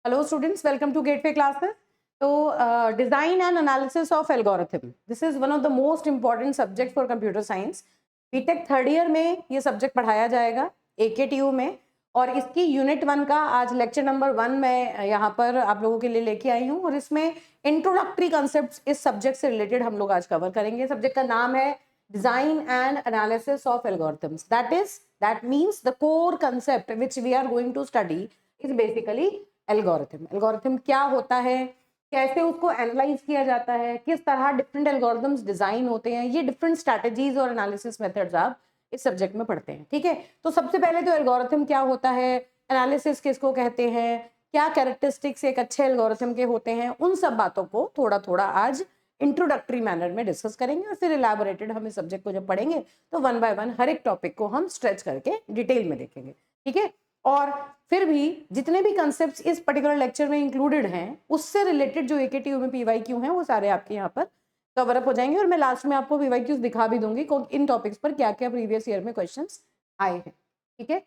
Hello students, welcome to Gateway classes. So design and analysis of algorithm. This is one of the most important subject for computer science. BTech third year में ये subject पढ़ाया जाएगा AKTU में, और इसकी unit 1 का आज lecture number 1 मैं यहाँ पर आप लोगों के लिए लेके आई हूँ, और इसमें इंट्रोडक्टरी कॉन्सेप्ट्स इस सब्जेक्ट से रिलेटेड हम लोग आज कवर करेंगे। सब्जेक्ट का नाम है design and analysis of algorithms. That means the core concept which we are going to study is basically algorithm. Algorithm क्या होता है, कैसे उसको एनालाइज किया जाता है, किस तरह डिफरेंट एल्गोरिथम्स डिजाइन होते हैं, ये डिफरेंट स्ट्रैटेजीज और एनालिसिस मेथड्स आप इस सब्जेक्ट में पढ़ते हैं। ठीक है, तो सबसे पहले तो एल्गोरिथम क्या होता है, एनालिसिस किसको कहते हैं, क्या कैरेक्टरिस्टिक्स एक अच्छे एल्गोरिथम के होते हैं, उन सब बातों को थोड़ा थोड़ा आज इंट्रोडक्टरी मैनर में डिस्कस करेंगे, और फिर इलेबोरेटेड हम इस सब्जेक्ट को जब पढ़ेंगे तो 1 बाय 1 हर एक टॉपिक को हम स्ट्रेच करके डिटेल में देखेंगे। ठीक है, और फिर भी जितने भी कॉन्सेप्ट्स इस पर्टिकुलर लेक्चर में इंक्लूडेड हैं उससे रिलेटेड जो AKTU में PYQ हैं वो सारे आपके यहाँ पर कवर अप हो जाएंगे, और मैं लास्ट में आपको PYQs दिखा भी दूंगी इन टॉपिक्स पर क्या क्या प्रीवियस ईयर में क्वेश्चंस आए हैं। ठीक है,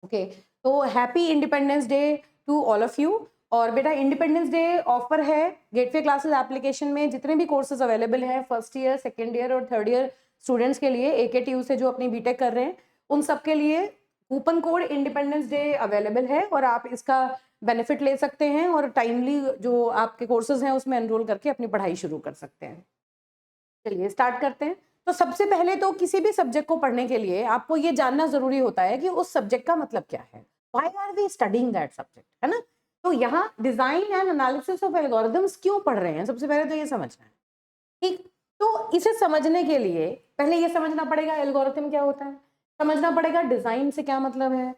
ओके, तो happy independence day to all of you. और बेटा इंडिपेंडेंस डे ऑफर है गेटवे क्लासेस एप्लीकेशन में, जितने भी कोर्सेज अवेलेबल हैं फर्स्ट ईयर, सेकेंड ईयर और थर्ड ईयर स्टूडेंट्स के लिए, AKTU से जो अपनी बीटेक कर रहे हैं उन सब के लिए coupon code independence day available है, और आप इसका बेनिफिट ले सकते हैं और टाइमली जो आपके कोर्सेज हैं उसमें एनरोल करके अपनी पढ़ाई शुरू कर सकते हैं। चलिए स्टार्ट करते हैं। तो सबसे पहले तो किसी भी सब्जेक्ट को पढ़ने के लिए आपको ये जानना जरूरी होता है कि उस सब्जेक्ट का मतलब क्या है, why are we studying that subject, है ना। तो यहाँ design and analysis of algorithms क्यों पढ़ रहे हैं, सबसे पहले तो ये समझना है। ठीक, तो इसे समझने के लिए पहले ये समझना पड़ेगा एल्गोरिथम क्या होता है, समझना पड़ेगा डिजाइन से क्या मतलब है,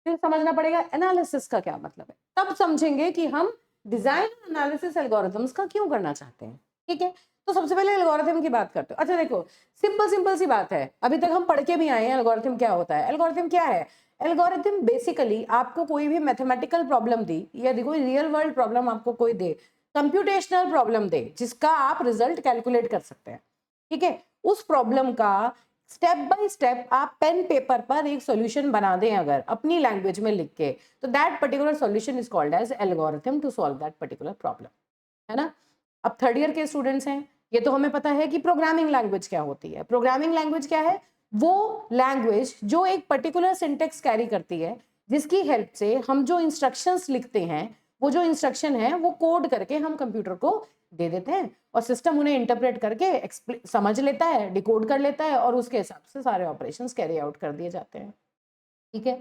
फिर समझना पड़ेगा एनालिसिस का क्या मतलब है, तब समझेंगे कि हम डिजाइन एनालिसिस एल्गोरिथम्स का क्यों करना चाहते हैं। ठीक है, तो सबसे पहले एल्गोरिथम की बात करते हो। अच्छा देखो, सिंपल सिंपल सी बात है, अभी तक हम पढ़ के भी आए हैं एल्गोरिथम क्या होता है। एल्गोरिथम क्या है, एल्गोरिथम बेसिकली आपको कोई भी मैथमेटिकल प्रॉब्लम दी, या देखो रियल वर्ल्ड प्रॉब्लम आपको कोई दे, कंप्यूटेशनल प्रॉब्लम दे जिसका आप रिजल्ट कैलकुलेट कर सकते हैं। ठीक है, उस प्रॉब्लम का स्टेप बाय स्टेप आप पेन पेपर पर एक सॉल्यूशन बना दें अगर अपनी लैंग्वेज में लिख के, तो that particular solution is called as algorithm to solve that particular problem, है ना। अब थर्ड ईयर के स्टूडेंट्स हैं, ये तो हमें पता है कि प्रोग्रामिंग लैंग्वेज क्या होती है। प्रोग्रामिंग लैंग्वेज क्या है, वो लैंग्वेज जो एक पर्टिकुलर सिंटेक्स कैरी करती है, जिसकी हेल्प से हम जो इंस्ट्रक्शंस लिखते हैं, वो जो इंस्ट्रक्शन है वो कोड करके हम कंप्यूटर को दे देते हैं, और सिस्टम उन्हें इंटरप्रेट करके समझ लेता है, डिकोड कर लेता है, और उसके हिसाब से सारे ऑपरेशंस कैरी आउट कर दिए जाते हैं। ठीक है,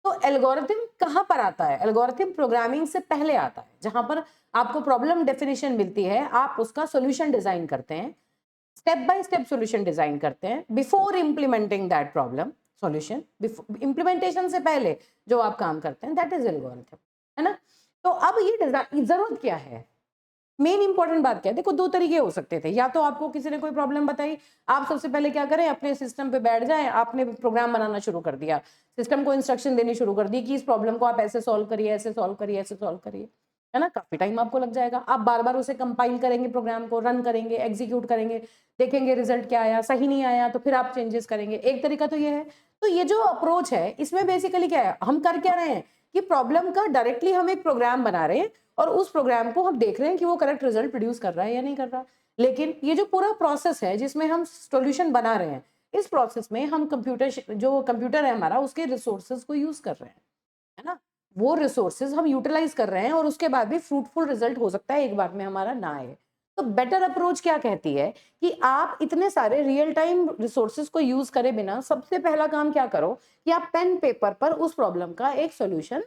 तो एल्गोरिथम कहाँ पर आता है, एल्गोरिथम प्रोग्रामिंग से पहले आता है, जहां पर आपको प्रॉब्लम डेफिनेशन मिलती है, आप उसका सॉल्यूशन डिजाइन करते हैं, step by step solution design करते हैं before implementing that problem solution. Implementation से पहले जो आप काम करते हैं दैट इज एल्गोरिथम, है ना। तो अब ये डिजाइन जरूरत क्या है, मेन इंपॉर्टेंट बात क्या है, देखो दो तरीके हो सकते थे, या तो आपको किसी ने कोई प्रॉब्लम बताई, आप सबसे पहले क्या करें, अपने सिस्टम पे बैठ जाएं, आपने प्रोग्राम बनाना शुरू कर दिया, सिस्टम को इंस्ट्रक्शन देनी शुरू कर दी कि इस प्रॉब्लम को आप ऐसे सॉल्व करिए, ऐसे सॉल्व करिए, ऐसे सॉल्व करिए, है ना। काफी टाइम आपको लग जाएगा, आप बार बार उसे कंपाइल करेंगे, प्रोग्राम को रन करेंगे, एग्जीक्यूट करेंगे, देखेंगे रिजल्ट क्या आया, सही नहीं आया तो फिर आप चेंजेस करेंगे। एक तरीका तो ये है। तो ये जो अप्रोच है इसमें बेसिकली क्या है, हम कर क्या रहे हैं कि प्रॉब्लम का डायरेक्टली हम एक प्रोग्राम बना रहे हैं, और उस प्रोग्राम को हम देख रहे हैं कि वो करेक्ट रिजल्ट प्रोड्यूस कर रहा है या नहीं कर रहा। लेकिन ये जो पूरा प्रोसेस है जिसमें हम सॉल्यूशन बना रहे हैं, इस प्रोसेस में हम कंप्यूटर है हमारा, उसके रिसोर्सेज को यूज कर रहे हैं, है ना। वो रिसोर्सेज हम यूटिलाइज कर रहे हैं, और उसके बाद भी फ्रूटफुल रिजल्ट हो सकता है एक बार में हमारा ना आए। तो बेटर अप्रोच क्या कहती है कि आप इतने सारे रियल टाइम रिसोर्सेज को यूज करे बिना सबसे पहला काम क्या करो कि आप पेन पेपर पर उस प्रॉब्लम का एक सॉल्यूशन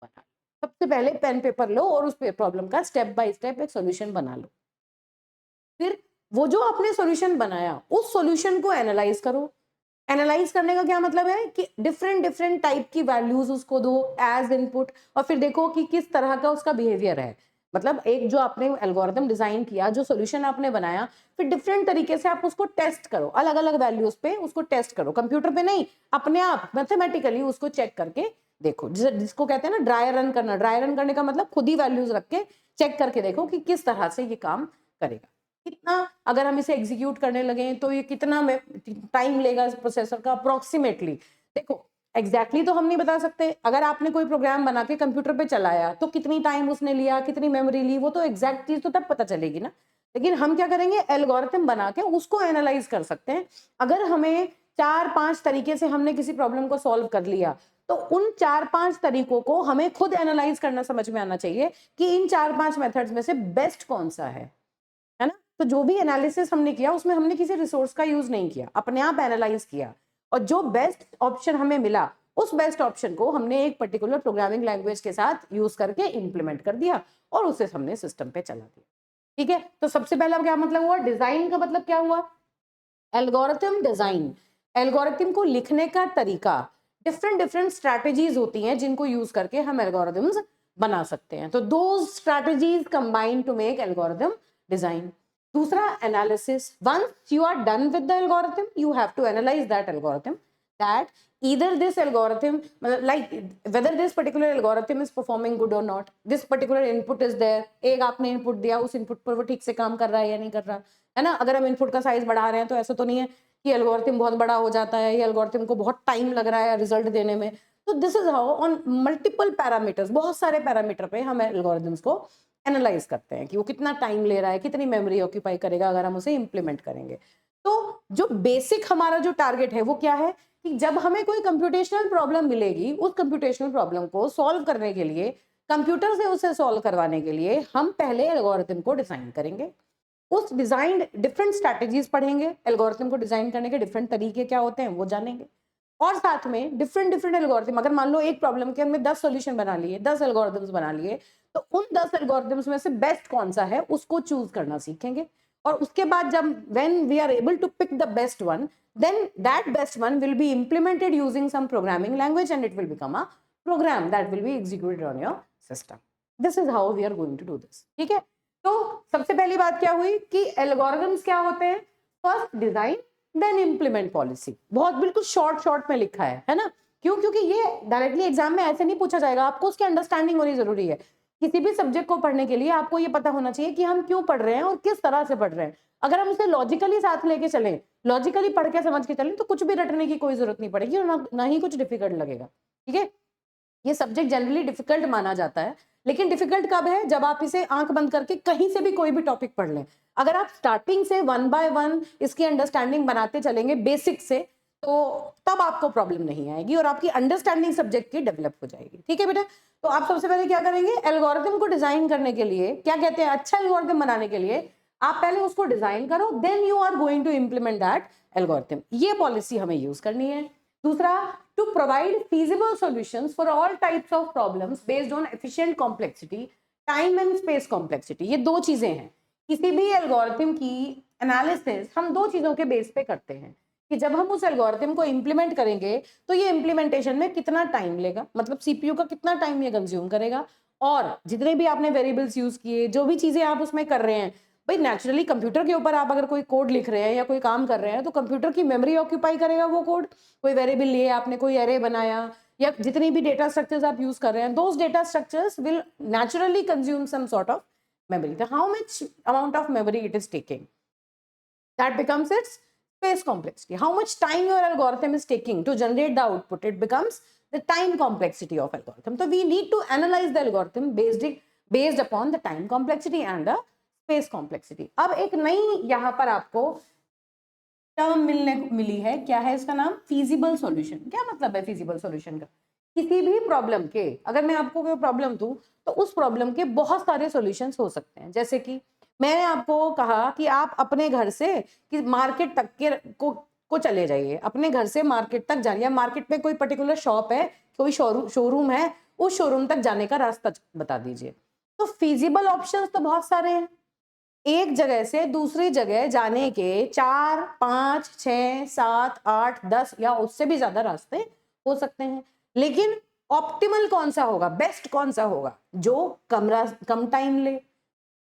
बना, सबसे पहले पेन पेपर लो और उस प्रॉब्लम का स्टेप बाय स्टेप एक सॉल्यूशन बना लो। फिर वो जो आपने सॉल्यूशन बनाया उस सॉल्यूशन को एनालाइज करो। एनालाइज करने का क्या मतलब है कि डिफरेंट डिफरेंट टाइप की वैल्यूज उसको दो एज इनपुट, और फिर देखो कि किस तरह का उसका बिहेवियर है। मतलब एक जो आपने एल्गोरिथम डिजाइन किया, जो सॉल्यूशन आपने बनाया, फिर डिफरेंट तरीके से आप उसको टेस्ट करो, अलग अलग वैल्यूज पे उसको टेस्ट करो, कंप्यूटर पे नहीं, अपने आप मैथमेटिकली उसको चेक करके देखो, जिसको कहते हैं ना ड्राई रन करना। ड्राई रन करने का मतलब खुद ही वैल्यूज रख के चेक करके देखो कि किस तरह से ये काम करेगा, कितना, अगर हम इसे एग्जीक्यूट करने लगे तो ये कितना टाइम लेगा इस प्रोसेसर का अप्रोक्सीमेटली। देखो एग्जैक्टली तो हम नहीं बता सकते। अगर आपने कोई प्रोग्राम बना के कंप्यूटर पे चलाया तो कितनी टाइम उसने लिया, कितनी मेमोरी ली, वो तो एग्जैक्ट चीज तो तब पता चलेगी ना। लेकिन हम क्या करेंगे, एल्गोरिथम बना के उसको एनालाइज कर सकते हैं। अगर हमें 4-5 तरीके से हमने किसी प्रॉब्लम को सॉल्व कर लिया, तो उन 4-5 तरीकों को हमें खुद एनालाइज करना समझ में आना चाहिए कि इन 4-5 मेथड्स में से बेस्ट कौन सा है ना। तो जो भी एनालिसिस हमने किया उसमें हमने किसी रिसोर्स का यूज नहीं किया, अपने आप एनालाइज किया, और जो बेस्ट ऑप्शन हमें मिला उस बेस्ट ऑप्शन को हमने एक पर्टिकुलर प्रोग्रामिंग लैंग्वेज के साथ यूज करके इंप्लीमेंट कर दिया और उसे हमने सिस्टम पे चला दिया। ठीक है, तो सबसे पहला क्या मतलब हुआ, डिजाइन का मतलब क्या हुआ, एल्गोरिथम डिजाइन। एल्गोरिथम को लिखने का तरीका, डिफरेंट डिफरेंट स्ट्रैटेजीज होती हैं जिनको यूज करके हम एल्गोरिथम्स बना सकते हैं। तो दो strategies combine to make algorithm design. दूसरा analysis, once you are done with the algorithm you have to analyse that algorithm, that either this algorithm, like whether this particular algorithm is performing good or not, this particular input is there, एक आपने input दिया, उस input पर वो ठीक से काम कर रहा है या नहीं कर रहा है ना। अगर हम इनपुट का साइज बढ़ा रहे हैं तो ऐसा तो नहीं है कि एल्गोरिथम बहुत बड़ा हो जाता है या एल्गोरिथम को बहुत टाइम लग रहा है रिजल्ट देने में। तो this is how on multiple parameters, बहुत सारे पैरामीटर पे हम एल्गोरिथम्स को एनालाइज करते हैं कि वो कितना टाइम ले रहा है, कितनी मेमोरी ऑक्यूपाई करेगा अगर हम उसे इंप्लीमेंट करेंगे। तो जो बेसिक हमारा जो टारगेट है वो क्या है कि जब हमें कोई कंप्यूटेशनल प्रॉब्लम मिलेगी, उस कंप्यूटेशनल प्रॉब्लम को सॉल्व करने के लिए, कंप्यूटर से उसे सॉल्व करवाने के लिए हम पहले एल्गोरिथम को डिजाइन करेंगे। उस डिजाइन डिफरेंट स्ट्रैटेजीज पढ़ेंगे, एल्गोरिथम को डिजाइन करने के डिफरेंट तरीके क्या होते हैं वो जानेंगे, और साथ में डिफरेंट डिफरेंट एल्गोरिथम, अगर मान लो एक प्रॉब्लम के हमने 10 सॉल्यूशन बना लिए, 10 एल्गोरिथम्स बना लिए, तो उन 10 एल्गोरिथम्स में से बेस्ट कौन सा है उसको चूज करना सीखेंगे। और उसके बाद जब when we are able to pick the best one, then that best one will be implemented using some programming language and it will become a program that will be executed on your system. This is how we are going to do this. ठीक है, तो सबसे पहली बात क्या हुई कि algorithms क्या होते हैं, first design then implement policy. बहुत बिल्कुल शॉर्ट में लिखा है ना। क्यों? क्योंकि ये डायरेक्टली एग्जाम में ऐसे नहीं पूछा जाएगा, आपको उसकी अंडरस्टैंडिंग होनी जरूरी है। किसी भी सब्जेक्ट को पढ़ने के लिए आपको ये पता होना चाहिए कि हम क्यों पढ़ रहे हैं और किस तरह से पढ़ रहे हैं। अगर हम उसे लॉजिकली साथ लेके चलें, लॉजिकली पढ़ के समझ के चलें, तो कुछ भी रटने की कोई जरूरत नहीं पड़ेगी और ना ही कुछ डिफिकल्ट लगेगा। ठीक है, ये सब्जेक्ट जनरली डिफिकल्ट माना जाता है, लेकिन डिफिकल्ट कब है, जब आप इसे आंख बंद करके कहीं से भी कोई भी टॉपिक पढ़ लें। अगर आप स्टार्टिंग से 1 बाय 1 इसकी अंडरस्टैंडिंग बनाते चलेंगे बेसिक से, तो तब आपको प्रॉब्लम नहीं आएगी और आपकी अंडरस्टैंडिंग सब्जेक्ट की डेवलप हो जाएगी। ठीक है बेटा, तो आप सबसे पहले क्या करेंगे, एल्गोरिथम को डिजाइन करने के लिए, क्या कहते हैं, अच्छा एल्गोरिथम बनाने के लिए आप पहले उसको डिजाइन करो, then you are going to implement that algorithm. ये पॉलिसी हमें यूज करनी है। दूसरा, to provide feasible solutions for all types of problems based on efficient complexity, time and space complexity। ये दो चीजें हैं। किसी भी एल्गोरिथम की एनालिसिस हम दो चीजों के बेस पे करते हैं कि जब हम उस एल्गोरिथम को इंप्लीमेंट करेंगे तो ये इंप्लीमेंटेशन में कितना टाइम लेगा, मतलब सीपीयू का कितना टाइम ये कंज्यूम करेगा, और जितने भी आपने वेरिएबल्स यूज किए, जो भी चीजें आप उसमें कर रहे हैं, भाई नेचुरली कंप्यूटर के ऊपर आप अगर कोई कोड लिख रहे हैं या कोई काम कर रहे हैं तो कंप्यूटर की मेमोरी ऑक्यूपाई करेगा वो कोड। कोई वेरिएबल लिए आपने, कोई एरे बनाया, या जितनी भी डेटा स्ट्रक्चर्स आप यूज कर रहे हैं, those data structures will naturally consume some sort of memory. So how much amount of memory it is taking, that becomes its space complexity. How much time your algorithm is taking to generate the output, it becomes the time complexity of algorithm. So we need to analyze the algorithm based upon the time complexity and the space complexity. अब एक नई यहाँ पर आपको term मिली है, क्या है इसका नाम, feasible solution। क्या मतलब है feasible solution का, किसी भी प्रॉब्लम के, अगर मैं आपको कोई प्रॉब्लम दूं तो उस प्रॉब्लम के बहुत सारे सॉल्यूशंस हो सकते हैं। जैसे कि मैंने आपको कहा कि आप अपने घर से कि मार्केट तक के को चले जाइए, अपने घर से मार्केट तक जाइए, मार्केट में कोई पर्टिकुलर शॉप है, कोई शोरूम है, उस शोरूम तक जाने का रास्ता बता दीजिए। तो फीजिबल ऑप्शंस तो बहुत सारे हैं। एक जगह से दूसरी जगह जाने के 4, 5, 6, 7, 8, 10 या उससे भी ज्यादा रास्ते हो सकते हैं, लेकिन ऑप्टिमल कौन सा होगा, बेस्ट कौन सा होगा, जो कम टाइम ले,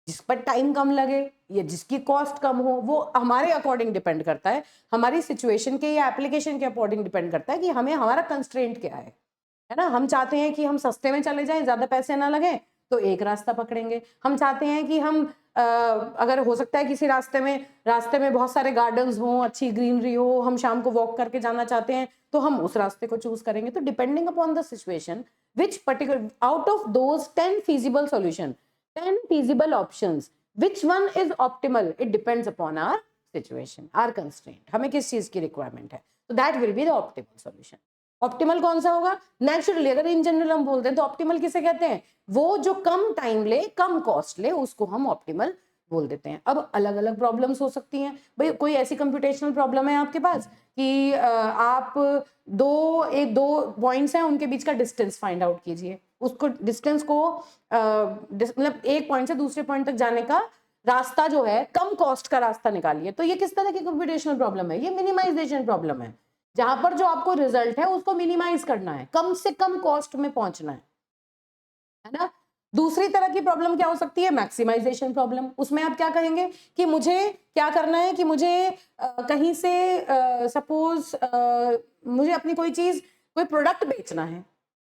जिस पर टाइम कम लगे, या जिसकी कॉस्ट कम हो, वो हमारे अकॉर्डिंग डिपेंड करता है, हमारी सिचुएशन के या एप्लीकेशन के अकॉर्डिंग डिपेंड करता है कि हमें हमारा कंस्ट्रेंट क्या है ना। हम चाहते हैं कि हम सस्ते में चले जाएं, ज्यादा पैसे ना लगे, तो एक रास्ता पकड़ेंगे। हम चाहते हैं कि हम अगर हो सकता है किसी रास्ते में बहुत सारे गार्डन्स हों, अच्छी ग्रीनरी हो, हम शाम को वॉक करके जाना चाहते हैं तो हम उस रास्ते को चूज करेंगे। तो depending upon the situation which particular out of those 10 feasible solution, 10 feasible options, which one is optimal, it depends upon our situation, our constraint, हमें किस चीज की रिक्वायरमेंट है। तो that will be the optimal solution. Optimal कौन सा होगा? Naturally अगर इन जनरल हम बोलते हैं तो ऑप्टिमल किसे कहते हैं? वो जो कम टाइम ले, कम कॉस्ट ले, उसको हम ऑप्टिमल बोल देते हैं। अब अलग अलग प्रॉब्लम्स हो सकती हैं भाई, कोई ऐसी कंप्यूटेशनल प्रॉब्लम है आपके पास कि आप दो पॉइंट्स हैं, उनके बीच का डिस्टेंस फाइंड आउट कीजिए। उसको डिस्टेंस को मतलब एक पॉइंट से दूसरे पॉइंट तक जाने का रास्ता जो है, कम कॉस्ट का रास्ता निकालिए। तो ये किस तरह की कंप्यूटेशनल प्रॉब्लम है? ये मिनिमाइजेशन प्रॉब्लम है, जहां पर जो आपको रिजल्ट है उसको मिनिमाइज करना है, कम से कम कॉस्ट में पहुंचना है ना। दूसरी तरह की प्रॉब्लम क्या हो सकती है? Maximization problem. उसमें आप क्या कहेंगे कि मुझे क्या करना है कि मुझे कहीं से सपोज मुझे अपनी कोई चीज, कोई प्रोडक्ट बेचना है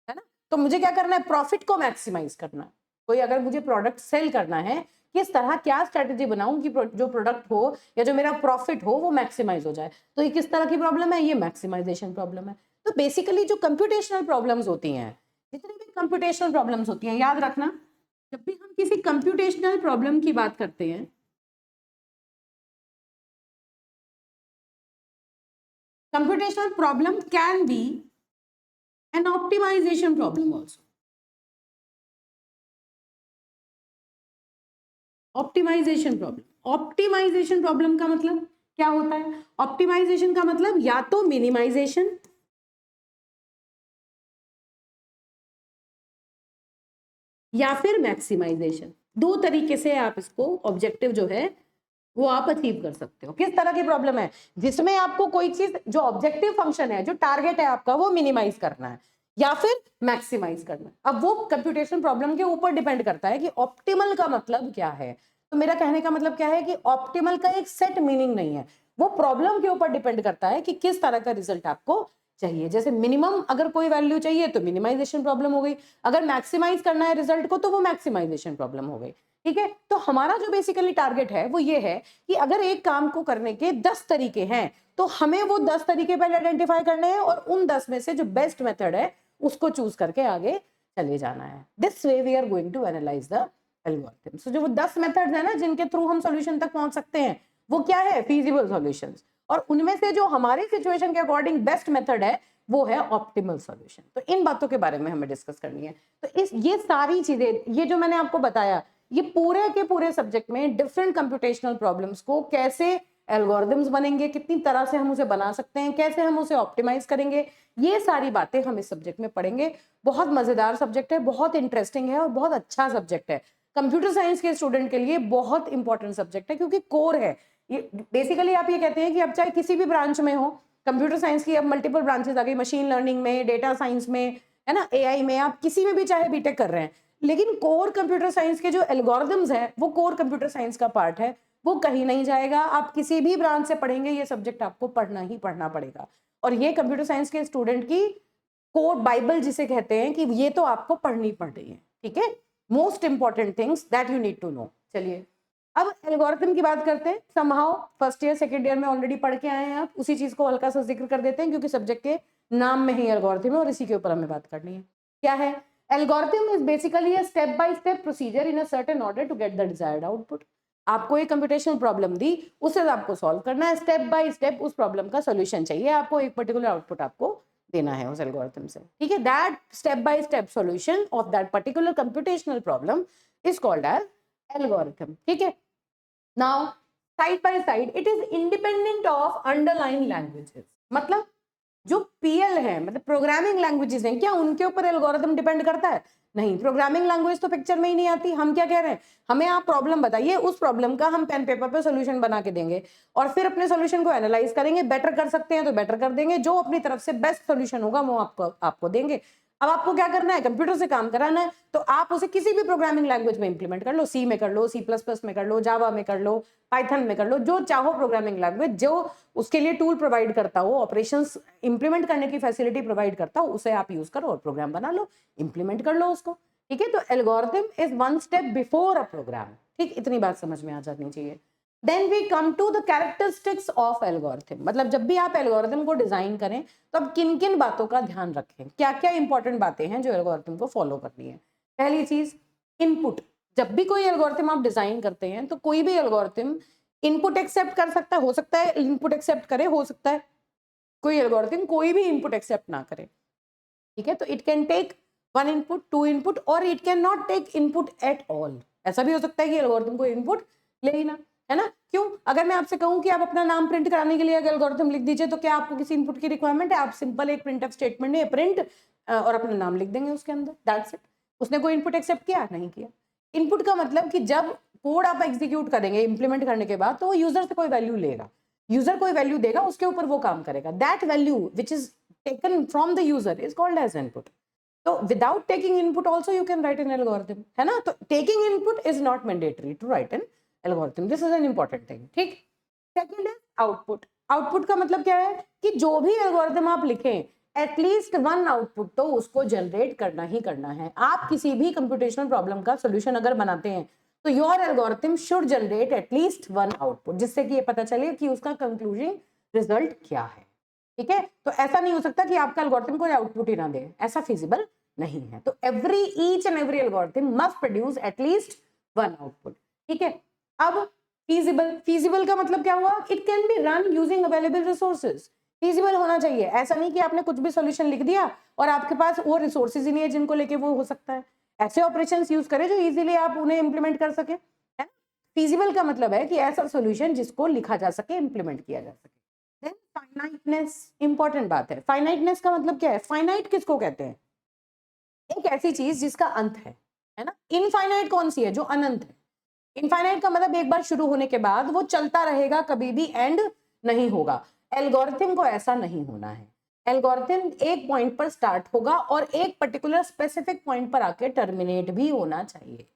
ना, तो मुझे क्या करना है? प्रॉफिट को मैक्सिमाइज करना है। कोई अगर मुझे प्रोडक्ट सेल करना है, किस तरह क्या स्ट्रेटेजी बनाऊं कि जो प्रोडक्ट हो या जो मेरा प्रॉफिट हो वो मैक्सिमाइज हो जाए। तो ये किस तरह की प्रॉब्लम है? ये मैक्सिमाइजेशन प्रॉब्लम है। तो बेसिकली जो कंप्यूटेशनल प्रॉब्लम्स होती हैं, जितनी भी कंप्यूटेशनल प्रॉब्लम्स होती हैं, याद रखना जब भी हम किसी कंप्यूटेशनल प्रॉब्लम की बात करते हैं, computational problem can be an optimization problem also. Optimization problem का मतलब क्या होता है? ऑप्टिमाइजेशन का मतलब या तो मिनिमाइजेशन या फिर मैक्सिमाइजेशन। दो तरीके से आप इसको ऑब्जेक्टिव जो है वो आप अचीव कर सकते हो। किस तरह की प्रॉब्लम है? जिसमें आपको कोई चीज, जो ऑब्जेक्टिव फंक्शन है, जो टारगेट है आपका, वो मिनिमाइज करना है या फिर मैक्सिमाइज करना है। अब वो कंप्यूटेशन प्रॉब्लम के ऊपर डिपेंड करता है कि ऑप्टिमल का मतलब क्या है। तो मेरा कहने का मतलब क्या है कि ऑप्टिमल का एक सेट मीनिंग नहीं है, वो प्रॉब्लम के ऊपर डिपेंड करता है कि किस तरह का रिजल्ट आपको चाहिए। जैसे मिनिमम अगर कोई वैल्यू चाहिए तो मिनिमाइजेशन प्रॉब्लम हो गई, अगर मैक्सिमाइज करना है रिजल्ट को तो वो मैक्सिमाइजेशन प्रॉब्लम हो गई। ठीक है, तो हमारा जो बेसिकली टारगेट है वो ये है कि अगर एक काम को करने के 10 तरीके हैं तो हमें वो 10 तरीके पहले आइडेंटिफाई करने हैं और उन 10 में से जो बेस्ट मेथड है उसको चूज करके आगे चले जाना है। This way we are going to analyse the algorithm. So जो वो 10 मेथड्स है ना जिनके थ्रू हम सॉल्यूशन तक पहुंच सकते हैं, वो क्या है? Feasible solutions. और उनमें से जो हमारी सिचुएशन के अकॉर्डिंग बेस्ट मेथड है वो है ऑप्टिमल सॉल्यूशन। तो इन बातों के बारे में हमें डिस्कस करनी है। तो ये सारी चीजें, ये जो मैंने आपको बताया, ये पूरे के पूरे सब्जेक्ट में डिफरेंट कंप्यूटेशनल प्रॉब्लम्स को कैसे एल्गोरिथम्स बनेंगे, कितनी तरह से हम उसे बना सकते हैं, कैसे हम उसे ऑप्टिमाइज करेंगे, ये सारी बातें हम इस सब्जेक्ट में पढ़ेंगे। बहुत मजेदार सब्जेक्ट है, बहुत इंटरेस्टिंग है और बहुत अच्छा सब्जेक्ट है। कंप्यूटर साइंस के स्टूडेंट के लिए बहुत इंपॉर्टेंट सब्जेक्ट है क्योंकि कोर है ये। बेसिकली आप ये कहते हैं कि अब चाहे किसी भी ब्रांच में हो, कंप्यूटर साइंस की अब मल्टीपल ब्रांचेस आ गई, मशीन लर्निंग में, डेटा साइंस में, है ना, एआई में, आप किसी में भी चाहे बीटेक कर रहे हैं, लेकिन कोर कंप्यूटर साइंस के जो एल्गोरिथम्स है वो कोर कंप्यूटर साइंस का पार्ट है, वो कहीं नहीं जाएगा। आप किसी भी ब्रांच से पढ़ेंगे ये सब्जेक्ट आपको पढ़ना ही पढ़ना पड़ेगा। और ये कंप्यूटर साइंस के स्टूडेंट की कोर बाइबल जिसे कहते हैं कि ये तो आपको पढ़नी पड़ रही है। ठीक है, most important things that you need to know. चलिए अब एल्गोरिथम की बात करते हैं। Somehow first year second year में ऑलरेडी पढ़ के आए हैं आप, उसी चीज को हल्का सा जिक्र कर देते हैं क्योंकि सब्जेक्ट के नाम में ही एल्गोरिथम है और इसी के ऊपर हमें बात करनी है। क्या है? Algorithm is basically a step by step procedure in a certain order to get the desired output. आपको एक कंप्यूटेशनल प्रॉब्लम दी, उसे आपको सॉल्व करना है, स्टेप बाय स्टेप उस प्रॉब्लम का सॉल्यूशन चाहिए आपको, एक पर्टिकुलर आउटपुट आपको देना है उस एल्गोरिथम से। ठीक है, that step by step solution of that particular computational problem is called as algorithm. ठीक है, now side by side it is independent of underlying languages. मतलब जो पीएल है, मतलब प्रोग्रामिंग लैंग्वेजेस हैं, क्या उनके ऊपर एल्गोरिथम डिपेंड करता है? नहीं, प्रोग्रामिंग लैंग्वेज तो पिक्चर में ही नहीं आती। हम क्या कह रहे हैं, हमें आप प्रॉब्लम बताइए, उस प्रॉब्लम का हम पेन पेपर पे सॉल्यूशन बना के देंगे और फिर अपने सॉल्यूशन को एनालाइज करेंगे। बेटर कर सकते हैं तो बेटर कर देंगे, जो अपनी तरफ से बेस्ट सॉल्यूशन होगा वो आपको देंगे। अब आपको क्या करना है? कंप्यूटर से काम कराना है, तो आप उसे किसी भी प्रोग्रामिंग लैंग्वेज में इंप्लीमेंट कर लो, सी में कर लो, C++ में कर लो, जावा में कर लो, पाइथन में कर लो, जो चाहो प्रोग्रामिंग लैंग्वेज, जो उसके लिए टूल प्रोवाइड करता हो, ऑपरेशंस इंप्लीमेंट करने की फैसिलिटी प्रोवाइड करता हो, उसे आप यूज करो और प्रोग्राम बना लो, इंप्लीमेंट कर लो उसको। ठीक है, तो algorithm is one step before a program. ठीक, इतनी बात समझ में आ जानी चाहिए। Then we come to the characteristics of algorithm, मतलब जब भी आप एल्गोरिथम को डिजाइन करें तो अब किन किन बातों का ध्यान रखें, क्या क्या इंपॉर्टेंट बातें हैं जो एल्गोरिथम को फॉलो करनी है। पहली चीज इनपुट, जब भी कोई एल्गोरिथम आप डिजाइन करते हैं तो कोई भी एल्गोरिथम इनपुट एक्सेप्ट कर सकता है, हो सकता है इनपुट एक्सेप्ट करे, हो सकता है कोई एल्गोरिथम कोई भी इनपुट एक्सेप्ट ना करे, ठीक है। तो it can take 1 input, 2 input, और it can not take input at all. ऐसा भी हो सकता है कि एल्गोरिथम को इनपुट ले ही ना, है ना। क्यों? अगर मैं आपसे कहूं कि आप अपना नाम प्रिंट कराने के लिए अगर एल्गोरिथम लिख दीजिए, तो क्या आपको किसी इनपुट की रिक्वायरमेंट है? आप सिंपल एक प्रिंटफ स्टेटमेंट में प्रिंट और अपना नाम लिख देंगे उसके अंदर, दैट्स इट। उसने कोई इनपुट एक्सेप्ट किया? नहीं किया। इनपुट का मतलब कि जब कोड आप एग्जीक्यूट करेंगे इम्प्लीमेंट करने के बाद, तो वो यूजर से कोई वैल्यू लेगा, यूजर कोई वैल्यू देगा, उसके ऊपर वो काम करेगा। That value which is taken from the user is called as input. तो without taking input also you can write an algorithm, है ना। तो taking input is not mandatory to write an algorithm, this is an important thing, ठीक। Second is output. Output का मतलब क्या है कि जो भी एल्गोरिथम आप लिखें, एटलीस्ट 1 आउटपुट तो उसको जनरेट करना ही करना है। आप किसी भी कंप्यूटेशनल प्रॉब्लम का सोल्यूशन अगर बनाते हैं तो your algorithm should generate at least 1 output, जिससे कि ये पता चले कि उसका कंक्लूजिंग रिजल्ट क्या है, ठीक है। तो ऐसा नहीं हो सकता कि आपका एल्गोरिथम कोई आउटपुट ही ना दे, ऐसा फिजिबल नहीं है। तो each and every algorithm must produce at least 1 output, ठीक है। अब फीजिबल का मतलब क्या हुआ? It can be run using available resources. Feasible होना चाहिए, ऐसा नहीं कि आपने कुछ भी सॉल्यूशन लिख दिया और आपके पास वो रिसोर्सेज ही नहीं है जिनको लेके वो हो सकता है। ऐसे ऑपरेशंस यूज करें जो इजीली आप उन्हें इंप्लीमेंट कर सके, है। फीजिबल का मतलब है कि ऐसा सॉल्यूशन जिसको लिखा जा सके, इंप्लीमेंट किया जा सके। देन फाइनाइटनेस, इंपॉर्टेंट बात है। फाइनाइटनेस का मतलब क्या है? फाइनाइट किसको कहते हैं? एक ऐसी चीज जिसका अंत है ना। इनफाइनाइट कौन सी है? जो अनंत है। इनफाइनाइट का मतलब एक बार शुरू होने के बाद वो चलता रहेगा, कभी भी एंड नहीं होगा। एल्गोरिथम को ऐसा नहीं होना है। एल्गोरिथम एक पॉइंट पर स्टार्ट होगा और एक पर्टिकुलर स्पेसिफिक पॉइंट पर आके टर्मिनेट भी होना चाहिए।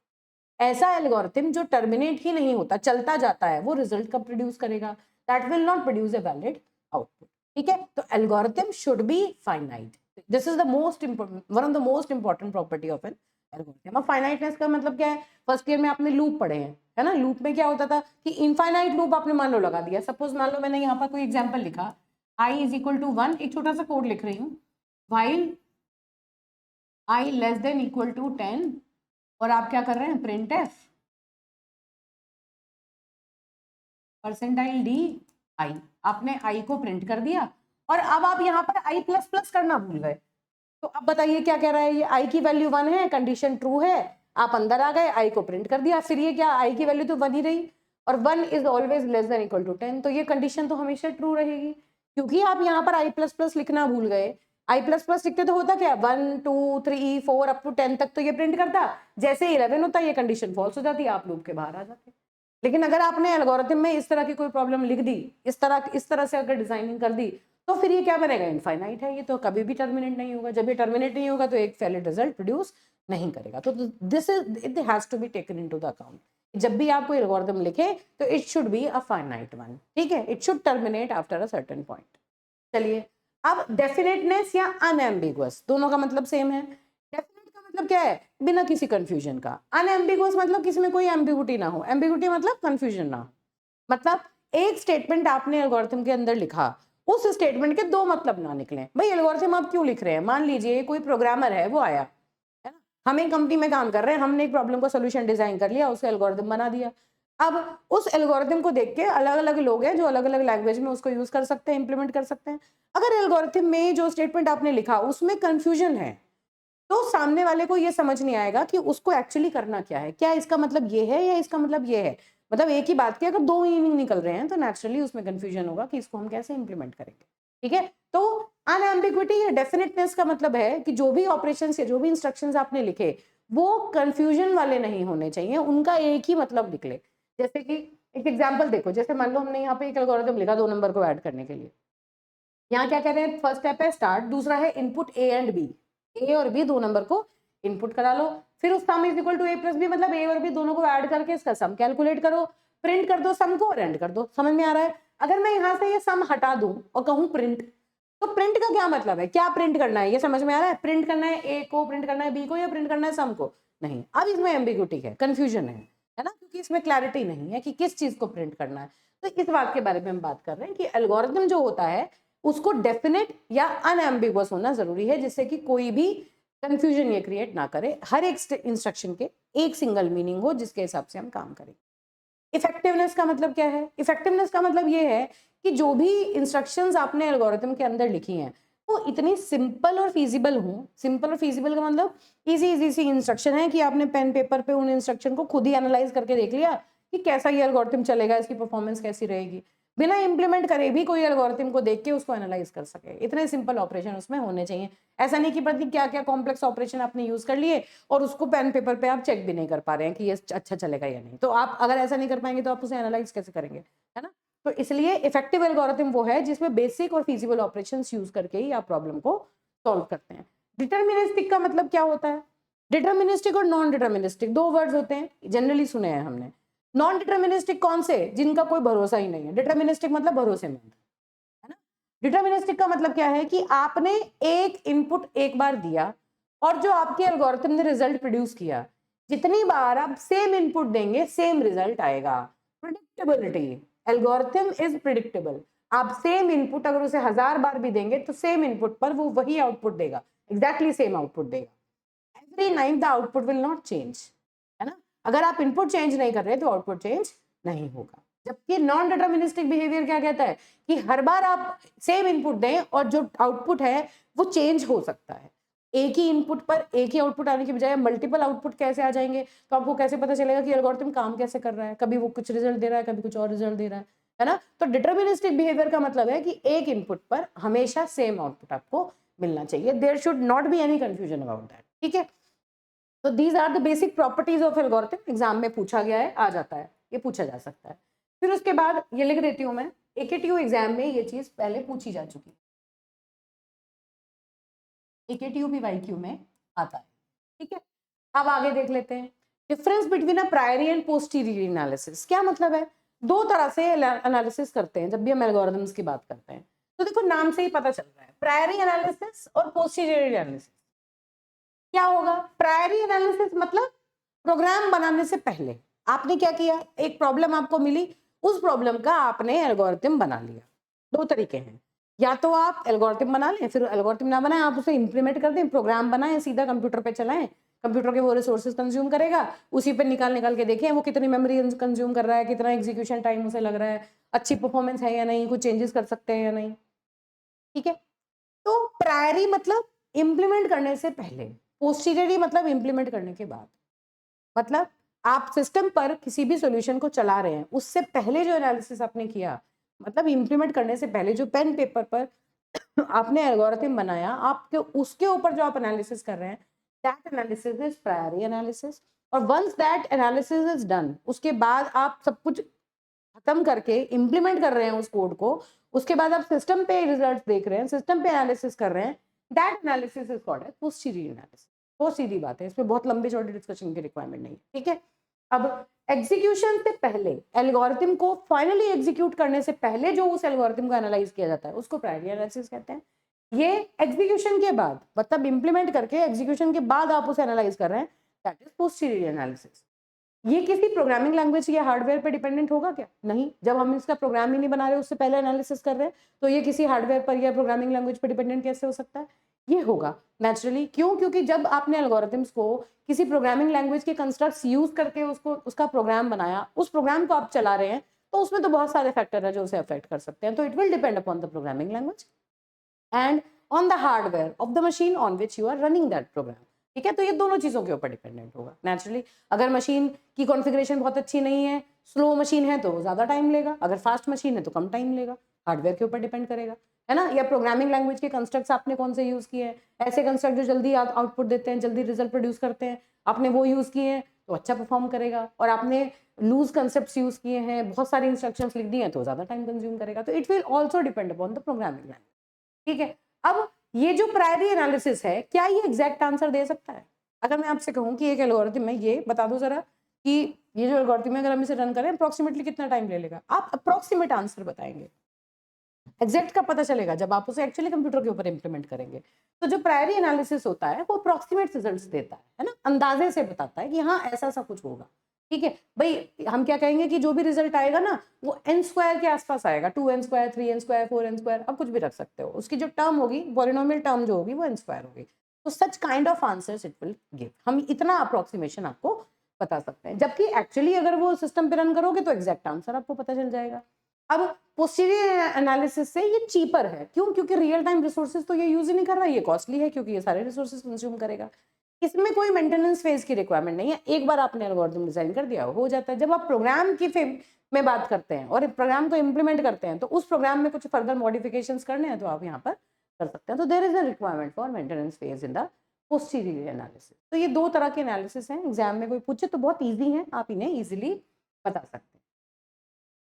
ऐसा एल्गोरिथम जो टर्मिनेट ही नहीं होता, चलता जाता है, वो रिजल्ट कब प्रोड्यूस करेगा? That will not produce a valid output, ठीक है। तो algorithm should be finite, this is the most important, one of the most important property of an algorithm. अब फाइनाइटनेस का मतलब क्या है? फर्स्ट ईयर में आपने लूप पढ़े हैं, है ना। लूप में क्या होता था कि इनफाइनाइट लूप आपने मान लो लगा दिया। सपोज मान लो मैंने यहाँ पर कोई एग्जांपल लिखा, i इज इक्वल टू 1, एक छोटा सा कोड लिख रही हूँ, while i less than equal to 10, और आप क्या कर रहे हैं? Print F percentile D I, आपने i को प्रिंट कर दिया और अब आप यहाँ पर i प्लस प्लस करना भूल गए। तो अब बताइए क्या कह रहा है ये? i की वैल्यू 1 है, कंडीशन ट्रू है, आप अंदर आ गए, i को प्रिंट कर दिया, फिर ये क्या? i की वैल्यू तो 1 ही रही और 1 is always less than equal to 10, तो ये कंडीशन तो हमेशा ट्रू रहेगी। क्योंकि आप यहाँ पर i प्लस प्लस लिखना भूल गए, i प्लस प्लस लिखते तो होता क्या? 1 2 3 4 अप टू 10 तक तो ये प्रिंट करता, जैसे 11 होता ये कंडीशन फॉल्स हो जाती, आप लूप के बाहर आ जाते। लेकिन अगर आपने एल्गोरिथम में इस तरह की कोई प्रॉब्लम लिख दी, इस तरह से अगर डिजाइनिंग कर दी, तो फिर ये क्या बनेगा? इनफाइनाइट है, ये तो कभी भी टर्मिनेट नहीं होगा। जब ये टर्मिनेट नहीं होगा तो एक वैलिड रिजल्ट प्रोड्यूस नहीं करेगा। तो this is, it has to be taken into the account. जब भी आप कोई एल्गोरिथम लिखे तो it should be a finite one, ठीक है। It should terminate after a certain point. चलिए, अब डेफिनेटनेस या अनएम्बिगुअस, दोनों का मतलब सेम है। डेफिनेट का मतलब क्या है? बिना किसी कंफ्यूजन का। अनएम्बिगुअस मतलब किसी में कोई एम्बिगुटी ना हो। एम्बिगुटी मतलब कंफ्यूजन ना हो। मतलब एक स्टेटमेंट आपने एल्गोरिथम के अंदर लिखा, उस स्टेटमेंट के 2 मतलब ना निकले। भाई एल्गोरिथम आप क्यों लिख रहे हैं? मान लीजिए कोई प्रोग्रामर है, वो आया, है ना, हम एक कंपनी में काम कर रहे हैं, हमने एक प्रॉब्लम का सोल्यूशन डिजाइन कर लिया, उसका एल्गोरिथम बना दिया। अब उस एल्गोरिथम को देख के अलग अलग लोग हैं जो अलग अलग लैंग्वेज में उसको यूज कर सकते हैं, इंप्लीमेंट कर सकते हैं। अगर एल्गोरिथम में जो स्टेटमेंट आपने लिखा उसमें कंफ्यूजन है, तो सामने वाले को ये समझ नहीं आएगा कि उसको एक्चुअली करना क्या है। क्या इसका मतलब ये है या इसका मतलब ये है? मतलब एक ही बात के अगर 2 मीनिंग निकल रहे हैं तो नेचुरली उसमें कंफ्यूजन होगा कि इसको हम कैसे इंप्लीमेंट करेंगे, ठीक है। तो अनएम्बिग्विटी या डेफिनेटनेस का मतलब है कि जो भी ऑपरेशंस या जो भी इंस्ट्रक्शंस आपने लिखे वो कंफ्यूजन वाले नहीं होने चाहिए, उनका एक ही मतलब निकले। जैसे कि एक एग्जांपल देखो, जैसे मान लो हमने यहाँ पे एक एल्गोरिथम लिखा 2 नंबर को ऐड करने के लिए। यहाँ क्या कह रहे हैं? फर्स्ट स्टेप है स्टार्ट, दूसरा है इनपुट ए एंड बी, ए और बी 2 नंबर को इनपुट करा लो, फिर उस sum is equal to A plus B, मतलब ए और बी दोनों को ऐड करके इसका सम कैलकुलेट करो, प्रिंट कर दो सम को और एंड कर दो। समझ में आ रहा है? अगर मैं यहाँ से ये सम हटा दूं और कहूँ प्रिंट, तो प्रिंट का क्या मतलब है? क्या प्रिंट करना है? ये समझ में आ रहा है? प्रिंट करना है ए को, प्रिंट करना है बी को, या प्रिंट करना है सम को? नहीं। अब इसमें एम्बिग्यूटी है, कंफ्यूजन है। है ना, क्योंकि इसमें क्लैरिटी नहीं है कि किस चीज को प्रिंट करना है। तो इस बात के बारे में हम बात कर रहे हैं कि एल्गोरिथम जो होता है उसको डेफिनेट या अनएम्बिगुअस होना जरूरी है, जिससे कि कोई भी कंफ्यूजन ये क्रिएट ना करे, हर एक इंस्ट्रक्शन के एक सिंगल मीनिंग हो जिसके हिसाब से हम काम करें। इफेक्टिवनेस का मतलब क्या है? इफेक्टिवनेस का मतलब ये है कि जो भी इंस्ट्रक्शंस आपने एल्गोरिथम के अंदर लिखी हैं वो इतनी सिंपल और फीजिबल हो। सिंपल और फीजिबल का मतलब इजी इजी सी इंस्ट्रक्शन है कि आपने पेन पेपर पे उन इंस्ट्रक्शन को खुद ही एनालाइज करके देख लिया कि कैसा ये एल्गोरिथम चलेगा, इसकी परफॉर्मेंस कैसी रहेगी, बिना इम्प्लीमेंट करे भी कोई एल्गोरिथम को देख के उसको एनालाइज कर सके। इतने सिंपल ऑपरेशन उसमें होने चाहिए। ऐसा नहीं कि पता क्या क्या कॉम्प्लेक्स ऑपरेशन आपने यूज कर लिए और उसको पेन पेपर पे आप चेक भी नहीं कर पा रहे हैं कि ये अच्छा चलेगा या नहीं। तो आप अगर ऐसा नहीं कर पाएंगे तो आप उसे एनालाइज कैसे करेंगे, है ना। तो इसलिए इफेक्टिव एल्गोरिथम वो है जिसमें बेसिक और फिजिबल ऑपरेशंस यूज करके ही आप प्रॉब्लम को सॉल्व करते हैं। डिटर्मिनिस्टिक का मतलब क्या होता है? डिटर्मिनिस्टिक और नॉन डिटर्मिनिस्टिक दो वर्ड्स होते हैं, जनरली सुने हैं हमने। नॉन डिटर्मिनिस्टिक कौन से? जिनका कोई भरोसा ही नहीं है। डिटर्मिनिस्टिक मतलब भरोसेमंद, है ना। डिटर्मिनिस्टिक का मतलब क्या है कि आपने एक इनपुट एक बार दिया और जो आपके एल्गोरिथम ने रिजल्ट प्रोड्यूस किया, जितनी बार आप सेम इनपुट देंगे सेम रिजल्ट आएगा। Predictability, algorithm is predictable. आप सेम इनपुट अगर उसे 1000 बार भी देंगे तो सेम इनपुट पर वो वही आउटपुट देगा, एग्जैक्टली सेम आउटपुट देगा। Every time the output will not change, है ना। अगर आप इनपुट चेंज नहीं कर रहे तो आउटपुट चेंज नहीं होगा। जबकि नॉन डिटर्मिनिस्टिक बिहेवियर क्या कहता है कि हर बार आप सेम इनपुट दें और जो आउटपुट है वो चेंज हो सकता है। एक ही इनपुट पर एक ही आउटपुट आने की बजाय मल्टीपल आउटपुट कैसे आ जाएंगे, तो आपको कैसे पता चलेगा कि एल्गोरिथम काम कैसे कर रहा है? कभी वो कुछ रिजल्ट दे रहा है, कभी कुछ और रिजल्ट दे रहा है ना। तो डिटर्मिनिस्टिक बिहेवियर का मतलब है कि एक इनपुट पर हमेशा सेम आउटपुट आपको मिलना चाहिए। There should not be any confusion about that, ठीक है। तो these are the basic properties of algorithm. Exam में पूछा गया है, आ जाता है, ये पूछा जा सकता है। फिर उसके बाद ये लिख देती हूँ मैं, एकेटीयू एग्जाम में ये चीज पहले पूछी जा चुकी है, एकेटीयू भी वाईक्यू में आता है, ठीक है। अब आगे देख लेते हैं difference between a priori and posterior analysis. क्या मतलब है? दो तरह से एनालिसिस करते हैं जब भी हम एल्गोरिथम्स की बात करते हैं। तो देखो नाम से ही पता चल रहा है, प्रायरी एनालिसिस और पोस्टीरियर एनालिसिस। क्या होगा? प्रायरी एनालिसिस मतलब प्रोग्राम बनाने से पहले आपने क्या किया, एक प्रॉब्लम आपको मिली, उस प्रॉब्लम का आपने एल्गोरिथम बना लिया। दो तरीके हैं, या तो आप एल्गोरिथम बना लें, फिर एल्गोरिथम ना बनाएं, आप उसे इंप्लीमेंट कर दें, प्रोग्राम बनाएं, सीधा कंप्यूटर पे चलाएं, कंप्यूटर के वो रिसोर्सेज कंज्यूम करेगा, उसी पर निकाल निकाल के देखें वो कितनी मेमोरी कंज्यूम कर रहा है, कितना एग्जीक्यूशन टाइम उसे लग रहा है, अच्छी परफॉर्मेंस है या नहीं, कुछ चेंजेस कर सकते हैं या नहीं, ठीक है। तो प्रायरी मतलब इंप्लीमेंट करने से पहले, पोस्टीरियरी मतलब इंप्लीमेंट करने के बाद। मतलब आप सिस्टम पर किसी भी सॉल्यूशन को चला रहे हैं उससे पहले जो एनालिसिस आपने किया, मतलब इंप्लीमेंट करने से पहले जो पेन पेपर पर आपने एल्गोरिथम बनाया, आपके उसके ऊपर जो आप एनालिसिस कर रहे हैं, that analysis is priori analysis. और once that analysis is done, उसके बाद आप सब कुछ खत्म करके इंप्लीमेंट कर रहे हैं उस कोड को, उसके बाद आप सिस्टम पे रिजल्ट्स देख रहे हैं, सिस्टम पे एनालिसिस कर रहे हैं, that analysis is called as posterior analysis. बहुत सीधी बात है, इसमें बहुत लंबे चौड़े डिस्कशन की रिक्वायरमेंट नहीं है, ठीक है। अब एग्जीक्यूशन से पहले, एल्गोरिथम को फाइनली एग्जीक्यूट करने से पहले जो उस एल्गोरिथम को एनालाइज किया जाता है उसको प्रायरी एनालिसिस कहते हैं। ये एग्जीक्यूशन के बाद, मतलब इंप्लीमेंट करके एग्जीक्यूशन के बाद आप उसे एनालाइज कर रहे हैं, दैट इज पोस्टीरियर एनालिसिस। ये किसी प्रोग्रामिंग लैंग्वेज या हार्डवेयर पे डिपेंडेंट होगा क्या? नहीं, जब हम इसका प्रोग्राम ही नहीं बना रहे उससे पहले एनालिसिस कर रहे हैं, तो ये किसी हार्डवेयर पर या प्रोग्रामिंग लैंग्वेज पर डिपेंडेंट कैसे हो सकता है? ये होगा नेचुरली। क्यों? क्योंकि जब आपने एल्गोरिथम्स को किसी प्रोग्रामिंग लैंग्वेज के कंस्ट्रक्ट्स यूज करके उसको उसका प्रोग्राम बनाया, उस प्रोग्राम को आप चला रहे हैं, तो उसमें तो बहुत सारे फैक्टर है जो उसे अफेक्ट कर सकते हैं। तो it will depend upon the programming language and on the hardware of the machine on which you are running that program, ठीक है। तो ये दोनों चीजों के ऊपर डिपेंडेंट होगा नेचुरली। अगर मशीन की कॉन्फ़िगरेशन बहुत अच्छी नहीं है, स्लो मशीन है, तो ज्यादा टाइम लेगा, अगर फास्ट मशीन है तो कम टाइम लेगा, हार्डवेयर के ऊपर डिपेंड करेगा, है ना। या प्रोग्रामिंग लैंग्वेज के कंस्ट्रक्ट्स आपने कौन से यूज किए हैं, ऐसे कंस्ट्रक्ट जो जल्दी आउटपुट देते हैं, जल्दी रिजल्ट प्रोड्यूस करते हैं, आपने वो यूज किए हैं तो अच्छा परफॉर्म करेगा। और आपने लूज कंसेप्ट यूज किए हैं, बहुत सारी इंस्ट्रक्शंस लिख दी हैं, तो ज्यादा टाइम कंज्यूम करेगा। तो it will also depend upon the programming language, ठीक है। अब ये जो प्रायरी एनालिसिस है, क्या ये एग्जैक्ट आंसर दे सकता है? अगर मैं आपसे कहूँ कि एक एल्गोरिथम है, ये बता दो जरा कि ये जो एल्गोरिथम है अगर हम इसे रन करें अप्रोक्सीमेटली कितना टाइम ले लेगा, आप अप्रोक्सीमेट आंसर बताएंगे। एग्जैक्ट का पता चलेगा जब आप उसे एक्चुअली कंप्यूटर के ऊपर इंप्लीमेंट करेंगे। तो जो प्रायरी एनालिसिस होता है वो अप्रोक्सीमेट रिजल्ट्स देता है ना, अंदाजे से बताता है कि हाँ ऐसा सा कुछ होगा, ठीक है भाई, हम क्या कहेंगे कि जो भी रिजल्ट आएगा ना वो n स्क्वायर के आसपास आएगा, 2n square, 3n square, 4n square, अब कुछ भी रख सकते हो, उसकी जो टर्म होगी, पॉलिनोमियल टर्म जो होगी वो n स्क्वायर होगी। तो such kind of answers it will give, हम इतना अप्रोक्सीमेशन आपको बता सकते हैं, जबकि एक्चुअली अगर वो सिस्टम पे रन करोगे तो एग्जैक्ट आंसर आपको पता चल जाएगा। अब पोस्टीरियर एनालिसिस से ये चीपर है, क्यों? क्योंकि रियल टाइम रिसोर्सेज तो ये यूज ही नहीं कर रहा, ये कॉस्टली है क्योंकि ये सारे रिसोर्सेज कंज्यूम करेगा। इसमें कोई मेंटेनेंस फेज की रिक्वायरमेंट नहीं है, एक बार आपने एल्गोरिथम डिजाइन कर दिया हो जाता है। जब आप प्रोग्राम की में बात करते हैं और प्रोग्राम को इम्प्लीमेंट करते हैं तो उस प्रोग्राम में कुछ फर्दर मॉडिफिकेशंस करने हैं तो आप यहाँ पर कर सकते हैं। तो there is a requirement for maintenance phase in the posterior analysis. तो ये दो तरह के एनालिसिस हैं, एग्जाम में कोई पूछे तो बहुत ईजी है, आप इन्हें ईजिली बता सकते हैं।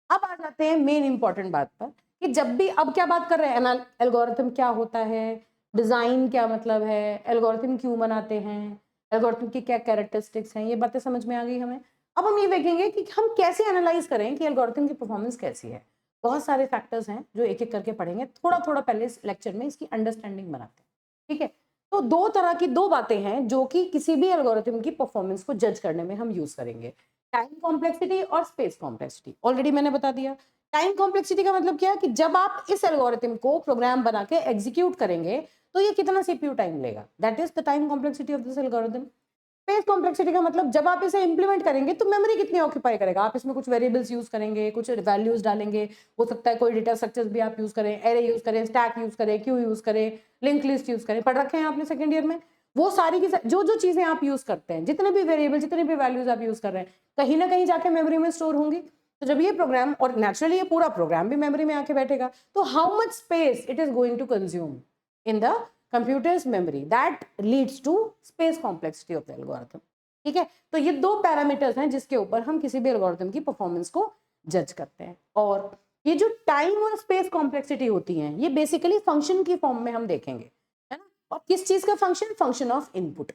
अब आ जाते हैं मेन इंपॉर्टेंट बात पर कि जब भी, अब क्या बात कर रहे हैं, एल्गोरिथम क्या होता है, डिजाइन क्या मतलब है, एल्गोरिथम क्यों बनाते हैं, एल्गोरिथम की क्या कैरेक्टरिस्टिक्स हैं, ये बातें समझ में आ गई हमें। अब हम ये देखेंगे कि हम कैसे एनालाइज करें कि एल्गोरिथम की परफॉर्मेंस कैसी है। बहुत सारे फैक्टर्स हैं जो एक एक करके पढ़ेंगे, थोड़ा थोड़ा पहले इस लेक्चर में इसकी अंडरस्टैंडिंग बनाते हैं, ठीक है। तो दो तरह की दो बातें हैं जो कि किसी भी एल्गोरिथम की परफॉर्मेंस को जज करने में हम यूज करेंगे, टाइम कॉम्प्लेक्सिटी और स्पेस कॉम्प्लेक्सिटी। ऑलरेडी मैंने बता दिया। टाइम कॉम्प्लेक्सिटी का मतलब क्या है कि जब आप इस एल्गोरिथम को प्रोग्राम बना के एग्जीक्यूट करेंगे तो ये कितना सीपीयू टाइम लेगा, that is the time complexity of this algorithm. Space complexity का मतलब जब आप इसे इंप्लीमेंट करेंगे तो मेमोरी कितनी ऑक्यूपाई करेगा, आप इसमें कुछ वेरिएबल्स यूज करेंगे, कुछ वैल्यूज डालेंगे, हो सकता है कोई डेटा स्ट्रक्चर्स भी आप यूज करें, एरे यूज करें, स्टैक यूज करें, क्यू यूज करें, लिंक लिस्ट यूज करें, पढ़ रखे हैं आपने सेकंड ईयर में। वो सारी की जो जो चीजें आप यूज करते हैं, जितने भी वेरिएबल, जितने भी वैल्यूज आप यूज कर रहे हैं, कहीं ना कहीं जाके मेमोरी में स्टोर होंगी। तो जब ये प्रोग्राम, और नेचुरली ये पूरा प्रोग्राम भी मेमोरी में आके बैठेगा, तो how much space it is going to consume in the computer's memory, that leads to space complexity of the algorithm. ठीक है, तो ये दो पैरामीटर्स हैं जिसके ऊपर हम किसी भी एल्गोरिथम की परफॉर्मेंस को जज करते हैं। और ये जो टाइम और स्पेस कॉम्प्लेक्सिटी होती हैं, ये बेसिकली फंक्शन की फॉर्म में हम देखेंगे, है ना। और किस चीज का function? Function of input.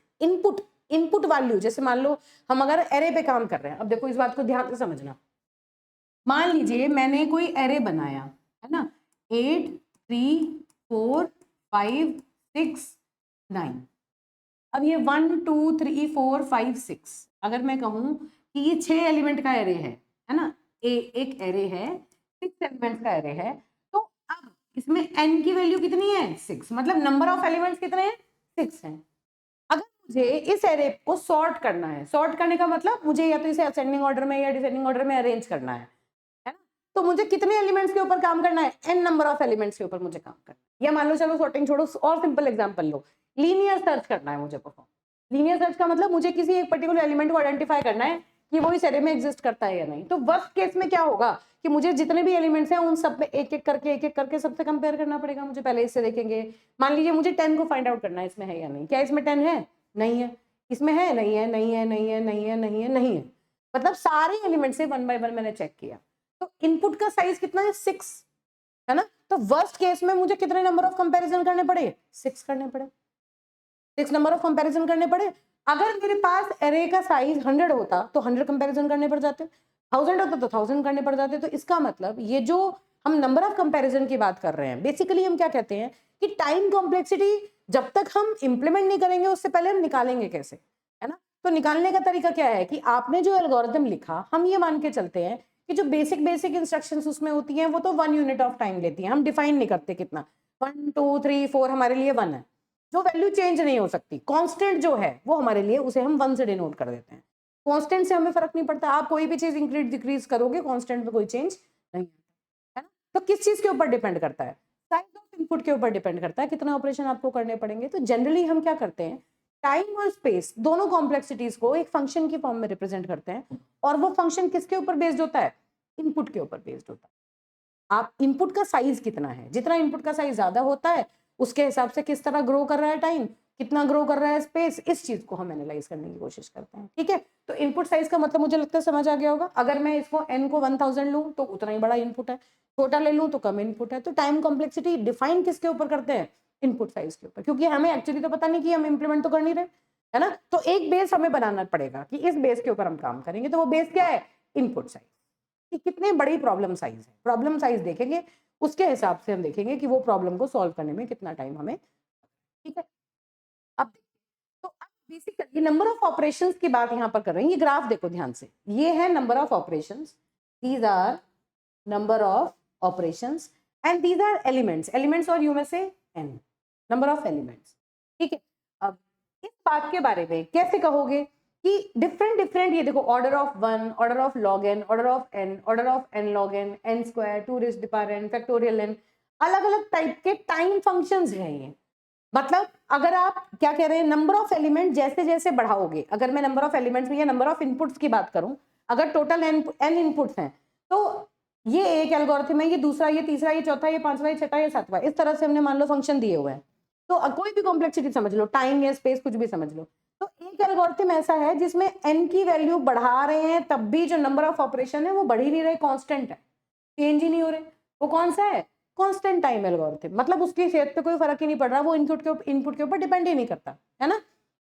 Input value, जैसे मान लो हम अगर एरे पे काम कर रहे हैं, अब देखो इस बात को ध्यान से समझना। मान लीजिए मैंने कोई एरे बनाया, है ना, 8 3 4 5 6 9। अब ये 1 2 3 4 5 6, अगर मैं कहूं कि ये 6 एलिमेंट का एरे है ना, एक एरे है, 6 एलिमेंट्स का एरे है, तो अब इसमें n की वैल्यू कितनी है? 6, मतलब नंबर ऑफ एलिमेंट्स कितने हैं? 6 हैं। अगर मुझे इस एरे को सॉर्ट करना है, सॉर्ट करने का मतलब मुझे या तो इसे असेंडिंग ऑर्डर में या डिसेंडिंग ऑर्डर में अरेंज करना है ना, तो मुझे कितने एलिमेंट्स के ऊपर काम करना है? n नंबर ऑफ एलिमेंट्स के ऊपर मुझे काम करना है। या मान लो, चलो सॉर्टिंग छोड़ो, और सिंपल एग्जांपल लो, लीनियर सर्च करना है मुझे परफॉर्म। लीनियर सर्च का मतलब मुझे किसी एक पर्टिकुलर एलिमेंट को आइडेंटिफाई करना है कि वो इस एरे में एग्जिस्ट करता है या नहीं। तो वर्स्ट केस में क्या होगा कि मुझे जितने भी एलिमेंट्स हैं उन सब में एक एक करके सबसे कंपेयर करना पड़ेगा मुझे। पहले इससे देखेंगे, मान लीजिए मुझे 10 को फाइंड आउट करना है इसमें है या नहीं। क्या इसमें 10 है? नहीं है। इसमें है? नहीं है, नहीं है, नहीं है, नहीं है, नहीं है, नहीं है। मतलब सारे एलिमेंट से 1 बाय 1 मैंने चेक किया। तो इनपुट का साइज कितना है? 6, है ना। तो वर्स्ट केस में मुझे कितने नंबर ऑफ कंपैरिजन करने पड़े? 6 करने पड़े, 6 नंबर ऑफ कंपैरिजन करने पड़े। अगर मेरे पास एरे का साइज 100 होता तो 100 कंपैरिजन करने पड़ जाते, 1000 होता तो 1000 करने पड़ जाते। तो इसका मतलब ये जो हम नंबर ऑफ कंपैरिजन की बात कर रहे हैं, बेसिकली हम क्या कहते हैं कि टाइम कॉम्प्लेक्सिटी जब तक हम इंप्लीमेंट नहीं करेंगे उससे पहले हम निकालेंगे कैसे, है ना। तो निकालने का तरीका क्या है कि आपने जो एल्गोरिथम लिखा, हम ये मान के चलते हैं कि जो बेसिक इंस्ट्रक्शंस उसमें होती हैं वो तो 1 यूनिट ऑफ टाइम लेती हैं। हम डिफाइन नहीं करते कितना, 1 2 3 4 हमारे लिए 1 है, जो वैल्यू चेंज नहीं हो सकती। कांस्टेंट जो है वो हमारे लिए, उसे हम 1 से डिनोट कर देते हैं। कांस्टेंट से हमें फर्क नहीं पड़ता, आप कोई भी चीज इंक्रीज डिक्रीज करोगे, कांस्टेंट में कोई चेंज नहीं, है ना। तो किस चीज के ऊपर डिपेंड करता है? साइज ऑफ इनपुट के ऊपर डिपेंड करता है, कितना ऑपरेशन आपको करने पड़ेंगे। तो जनरली हम क्या करते हैं, टाइम और स्पेस दोनों कॉम्प्लेक्सिटीज को एक फंक्शन की फॉर्म में रिप्रेजेंट करते हैं, और वो फंक्शन किसके ऊपर बेस्ड होता है? इनपुट के ऊपर बेस्ड होता है। आप इनपुट का साइज कितना है, जितना इनपुट का साइज ज्यादा होता है उसके हिसाब से किस तरह ग्रो कर रहा है टाइम, कितना ग्रो कर रहा है स्पेस, इस चीज को हम एनालाइज करने की कोशिश करते हैं। ठीक है, तो इनपुट साइज का मतलब मुझे लगता है समझ आ गया होगा। अगर मैं इसको n को 1000 लूं तो उतना ही बड़ा इनपुट है, छोटा ले लूं तो कम इनपुट है। तो टाइम कॉम्प्लेक्सिटी डिफाइन किसके ऊपर करते हैं? इनपुट साइज के ऊपर, क्योंकि हमें एक्चुअली तो पता नहीं कि हम इंप्लीमेंट तो कर नहीं रहे, है ना। तो एक बेस हमें बनाना पड़ेगा कि इस बेस के ऊपर हम काम करेंगे। तो वो बेस क्या है? Input size. कि कितने बड़ी प्रॉब्लम साइज है, प्रॉब्लम साइज देखेंगे, उसके हिसाब से हम देखेंगे कि वो प्रॉब्लम को सॉल्व करने में कितना टाइम हमें। ठीक है, अब तो अब बेसिकली नंबर ऑफ ऑपरेशंस की बात यहाँ पर कर रहे हैं। ये ग्राफ देखो ध्यान से, ये है number of operations, these are number of operations and these are elements, elements और यू में से एन, नंबर ऑफ एलिमेंट्स। ठीक है, अब इस बात के बारे में कैसे कहोगे कि डिफरेंट डिफरेंट, ये देखो order of 1, order of log n, order of n, order of n log n, n square, 2 raise to power n, factorial n, अलग अलग टाइप के टाइम फंक्शंस हैं ये। मतलब अगर आप क्या कह रहे हैं, नंबर ऑफ एलिमेंट जैसे जैसे बढ़ाओगे, अगर मैं नंबर ऑफ एलिमेंट्स में या नंबर ऑफ इनपुट्स की बात करूं, अगर टोटल एन इनपुट्स हैं तो ये एक एल्गोरिथम है, ये दूसरा, ये तीसरा, ये चौथा, ये पांचवा, ये छठा, ये सातवां, इस तरह से हमने मान लो फंक्शन दिए हुए हैं। तो कोई भी कॉम्प्लेक्सिटी समझ लो, टाइम या स्पेस कुछ भी समझ लो, तो एक एल्गोरिथम ऐसा है जिसमें एन की वैल्यू बढ़ा रहे हैं तब भी जो नंबर ऑफ ऑपरेशन है वो बढ़ ही नहीं रहे, कांस्टेंट है, चेंज ही नहीं हो रहे। वो कौन सा है? कांस्टेंट टाइम एल्गोरिथम, मतलब उसकी सेहत पे कोई फर्क ही नहीं पड़ रहा, वो इनपुट के ऊपर डिपेंड ही नहीं करता, है ना।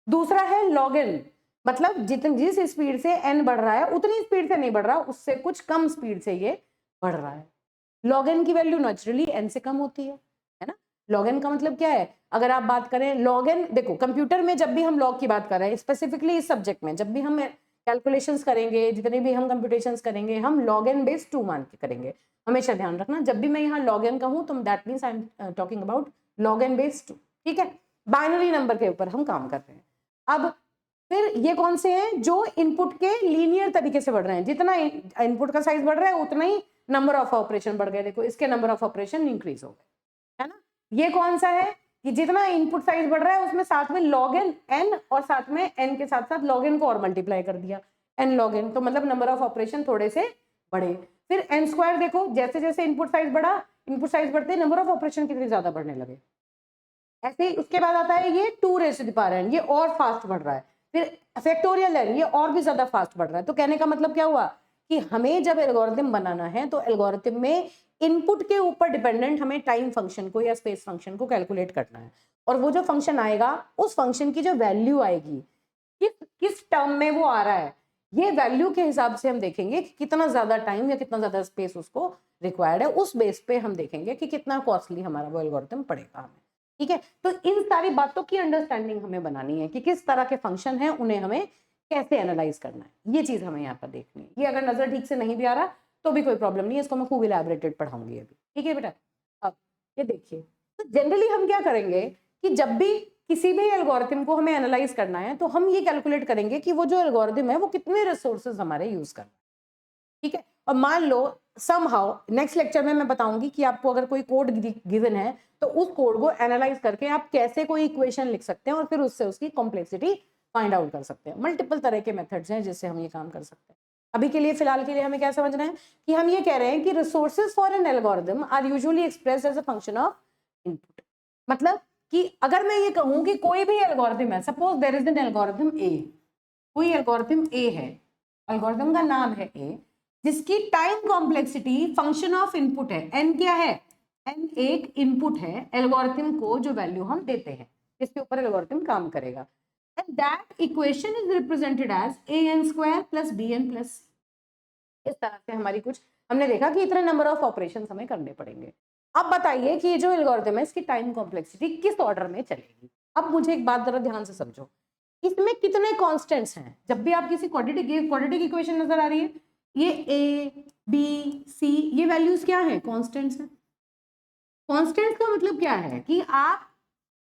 दूसरा है लॉग एन, मतलब जिस स्पीड से एन बढ़ रहा है उतनी स्पीड से नहीं बढ़ रहा, उससे कुछ कम स्पीड से ये बढ़ रहा है। लॉग एन की वैल्यू नेचुरली एन से कम होती है ना। लॉग एन का मतलब क्या है? अगर आप बात करें लॉग एन, देखो कंप्यूटर में जब भी हम लॉग की बात कर रहे हैं, स्पेसिफिकली इस सब्जेक्ट में जब भी हम कैलकुलेशंस करेंगे, जितने भी हम कंप्यूटेशंस करेंगे, हम लॉग एन बेस 2 मान के करेंगे। हमेशा ध्यान रखना, जब भी मैं यहाँ लॉग एन कहूँ तो that means I am talking about log N base 2। ठीक है, बाइनरी नंबर के ऊपर हम काम कर रहे हैं। अब फिर ये कौन से हैं? जो इनपुट के लीनियर तरीके से बढ़ रहे हैं, जितना इनपुट का साइज बढ़ रहा है उतना ही नंबर ऑफ ऑपरेशन बढ़ गए। देखो इसके नंबर ऑफ ऑपरेशन इंक्रीज हो गए, है ना। ये कौन सा है कि जितना इनपुट साइज बढ़ रहा है उसमें साथ में लॉग एन और साथ में एन के साथ साथ लॉग एन को और मल्टीप्लाई कर दिया, एन लॉग एन, तो मतलब नंबर ऑफ ऑपरेशन थोड़े से बढ़े। फिर एन स्क्वायर, देखो जैसे जैसे इनपुट साइज बढ़ा, इनपुट साइज बढ़ते नंबर ऑफ ऑपरेशन कितने ज्यादा बढ़ने लगे। ऐसे ही उसके बाद आता है ये 2 raise to the power n, ये और फास्ट बढ़ रहा है। फिर फैक्टोरियल एन, ये और भी ज्यादा फास्ट बढ़ रहा है। तो कहने का मतलब क्या हुआ कि हमें जब एल्गोरिथम बनाना है तो एल्गोरिथम में इनपुट के ऊपर डिपेंडेंट हमें टाइम फंक्शन को या स्पेस फंक्शन को कैलकुलेट करना है, और वो जो फंक्शन आएगा उस फंक्शन की जो वैल्यू आएगी किस टर्म में वो आ रहा है, ये वैल्यू के हिसाब से हम देखेंगे कि कितना ज्यादा टाइम या कितना ज्यादा स्पेस उसको रिक्वायर्ड है। उस बेस पे हम देखेंगे कि कितना कॉस्टली हमारा वो एल्गोरिथम पड़ेगा हमें। ठीक है, तो इन सारी बातों की अंडरस्टैंडिंग हमें बनानी है कि किस तरह के फंक्शन है, उन्हें हमें कैसे एनालाइज करना है, ये चीज हमें यहाँ पर देखनी है। ये अगर नजर ठीक से नहीं भी आ रहा तो भी कोई प्रॉब्लम नहीं है, इसको मैं खूब इलैबोरेटेड पढ़ाऊंगी अभी। ठीक है बेटा, अब ये देखिए, तो जनरली हम क्या करेंगे कि जब भी किसी भी एल्गोरिथम को हमें एनालाइज करना है तो हम ये कैलकुलेट करेंगे कि वो जो एल्गोरिथम है वो कितने रिसोर्सेज हमारे यूज कर रहा है। ठीक है, और मान लो समहाउ नेक्स्ट लेक्चर में मैं बताऊंगी कि आपको अगर कोई कोड गिवन है तो उस कोड को एनालाइज करके आप कैसे कोई इक्वेशन लिख सकते हैं और फिर उससे उसकी कॉम्प्लेक्सिटी फाइंड आउट कर सकते हैं। मल्टीपल तरह के मेथड्स हैं जिससे हम ये काम कर सकते हैं। अभी के लिए फिलहाल के लिए हमें क्या समझना है कि हम ये कह रहे हैं कि resources for an algorithm are usually expressed as a function of input. मतलब कि अगर मैं ये कहूं कि कोई भी एल्गोरिथम है, suppose there is an algorithm A, कोई एल्गोरिथम ए है, एल्गोरिथम का नाम है ए, जिसकी time complexity function of input है। एन क्या है? एन एक इनपुट है एल्गोरिथम को जो वैल्यू हम देते हैं, इसके ऊपर एल्गोरिथम काम करेगा। And that equation is represented as A N square plus B N plus C. इस तरह से हमारी कुछ हमने देखा कि इतने नंबर ऑफ ऑपरेशंस हमें करने पड़ेंगे। अब बताइए कि ये जो एल्गोरिथम है इसकी टाइम कॉम्प्लेक्सिटी किस ऑर्डर में चलेगी। अब मुझे एक बात जरा ध्यान से समझो, इसमें कितने कांस्टेंट्स हैं। जब भी आप किसी क्वाड्रेटिक इक्वेशन नजर आ रही है, ये ए बी सी, ये वैल्यूज क्या है? कांस्टेंट्स हैं। कांस्टेंट्स का मतलब क्या है कि आप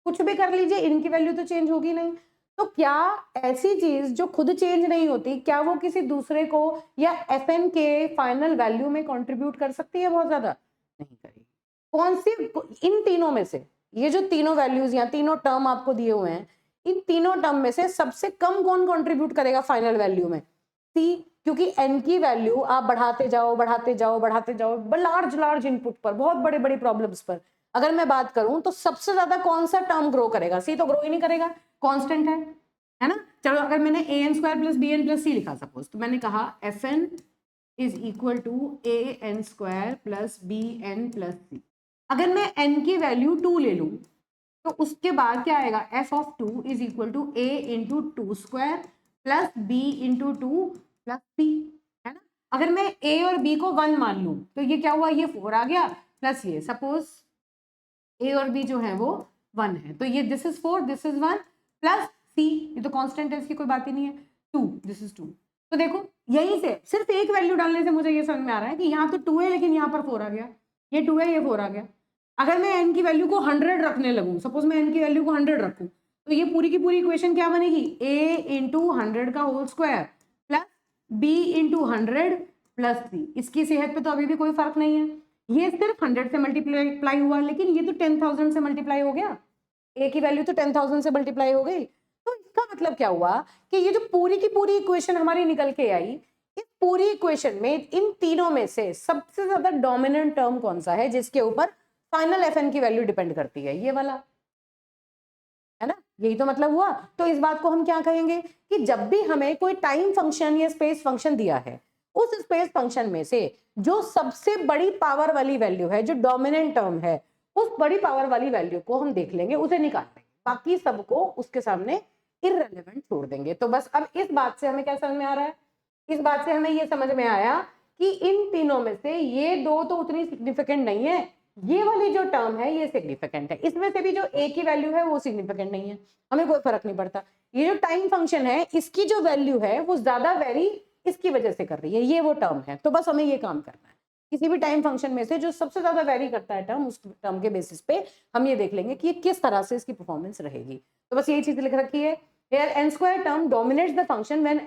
कुछ भी कर लीजिए, इनकी वैल्यू तो चेंज होगी नहीं। तो क्या ऐसी चीज जो खुद चेंज नहीं होती, क्या वो किसी दूसरे को या एफएन के फाइनल वैल्यू में कंट्रीब्यूट कर सकती है? बहुत ज्यादा नहीं करेगी। कौन सी इन तीनों में से, ये जो तीनों वैल्यूज या तीनों टर्म आपको दिए हुए हैं, इन तीनों टर्म में से सबसे कम कौन कंट्रीब्यूट करेगा फाइनल वैल्यू में? सी, क्योंकि एन की वैल्यू आप बढ़ाते जाओ बढ़ाते जाओ बढ़ाते जाओ लार्ज लार्ज इनपुट पर, बहुत बड़े बड़े प्रॉब्लम्स पर अगर मैं बात करूं तो सबसे ज्यादा कौन सा टर्म ग्रो करेगा? सी तो ग्रो ही नहीं करेगा, कांस्टेंट है ना। चलो अगर मैंने A N square plus B N plus C लिखा सपोज, तो मैंने कहा F N is equal to A N square plus B N plus C. अगर मैं एन की वैल्यू 2 ले लूं तो उसके बाद क्या आएगा? F of 2 is equal to A into 2 square plus B into 2 plus C, है ना। अगर मैं ए और बी को 1 मान लूं तो ये क्या हुआ? ये 4 आ गया प्लस ये, सपोज ए और बी जो है वो 1 है तो ये this is 4 this is 1 plus c, ये तो कांस्टेंट है, इसकी कोई बात ही नहीं है, 2, दिस इज 2। तो देखो यहीं से सिर्फ एक वैल्यू डालने से मुझे ये समझ में आ रहा है कि यहाँ तो 2 है लेकिन यहाँ पर 4 आ गया, ये 2 है, ये 4 आ गया। अगर मैं n की वैल्यू को 100 रखने लगूँ, सपोज मैं n की वैल्यू को 100 रखूँ, तो ये पूरी की पूरी इक्वेशन क्या बनेगी, a इंटू 100 का whole square plus b into 100 plus 3। इसकी सेहत पे तो अभी भी कोई फर्क नहीं है, ये सिर्फ 100 से मल्टीप्लाई हुआ, लेकिन ये तो 10,000 से मल्टीप्लाई हो गया, a की वैल्यू तो 10,000 से मल्टीप्लाई हो गई। तो इसका मतलब क्या हुआ कि ये जो पूरी की पूरी इक्वेशन हमारी निकल के आई, इस पूरी इक्वेशन में इन तीनों में से सबसे ज्यादा डोमिनेंट टर्म कौन सा है जिसके ऊपर फाइनल fn की वैल्यू डिपेंड करती है, ये वाला है ना, यही तो मतलब हुआ। तो इस बात को हम क्या कहेंगे कि जब भी हमें कोई टाइम फंक्शन या स्पेस फंक्शन दिया है, उस स्पेस फंक्शन में से जो सबसे बड़ी पावर वाली वैल्यू है, जो डोमिनेंट टर्म है, उस बड़ी पावर वाली वैल्यू को हम देख लेंगे, उसे निकाल लेंगे, बाकी सबको उसके सामने इररिलेवेंट छोड़ देंगे। तो बस अब इस बात से हमें क्या समझ में आ रहा है, इस बात से हमें ये समझ में आया कि इन तीनों में से ये दो तो उतनी सिग्निफिकेंट नहीं है, ये वाली जो टर्म है ये सिग्निफिकेंट है, इसमें से भी जो a की वैल्यू है वो सिग्निफिकेंट नहीं है, हमें कोई फर्क नहीं पड़ता। ये जो टाइम फंक्शन है इसकी जो वैल्यू है वो ज्यादा वेरी इसकी वजह से कर रही है, ये वो टर्म है। तो बस हमें ये काम करना है, किसी भी टाइम फंक्शन में से जो सबसे ज्यादा वेरी करता है टर्म, उस टर्म के बेसिस पे हम ये देख लेंगे कि ये किस तरह से इसकी परफॉर्मेंस रहेगी। तो बस यही चीज लिख रखी है, here n square term dominates the function when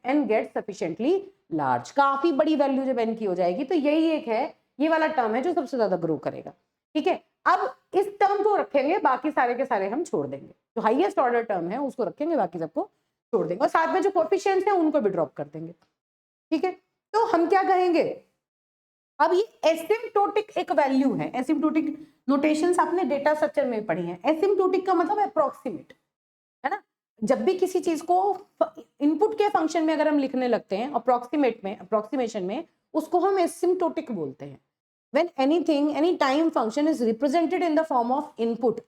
n gets sufficiently large। काफी बड़ी वैल्यू जब n की हो जाएगी तो यही एक है, ये वाला टर्म है जो सबसे ज्यादा ग्रो करेगा। ठीक है, अब इस टर्म को रखेंगे, बाकी सारे के सारे हम छोड़ देंगे, जो हाईएस्ट ऑर्डर टर्म है उसको रखेंगे, बाकी सबको छोड़ देंगे, और साथ में जो कोएफिशिएंट्स हैं उनको भी ड्रॉप कर देंगे। ठीक है, तो हम क्या कहेंगे, अब ये एसिम्प्टोटिक एक वैल्यू है, एसिम्प्टोटिक नोटेशंस आपने डेटा स्ट्रक्चर में पढ़ी हैं। एसिम्प्टोटिक का मतलब अप्रोक्सीमेट, है ना, जब भी किसी चीज को इनपुट के फंक्शन में अगर हम लिखने लगते हैं अप्रोक्सीमेट में, अप्रोक्सीमेशन में, उसको हम एसिम्प्टोटिक बोलते हैं। when anything, any time function is represented in the form of input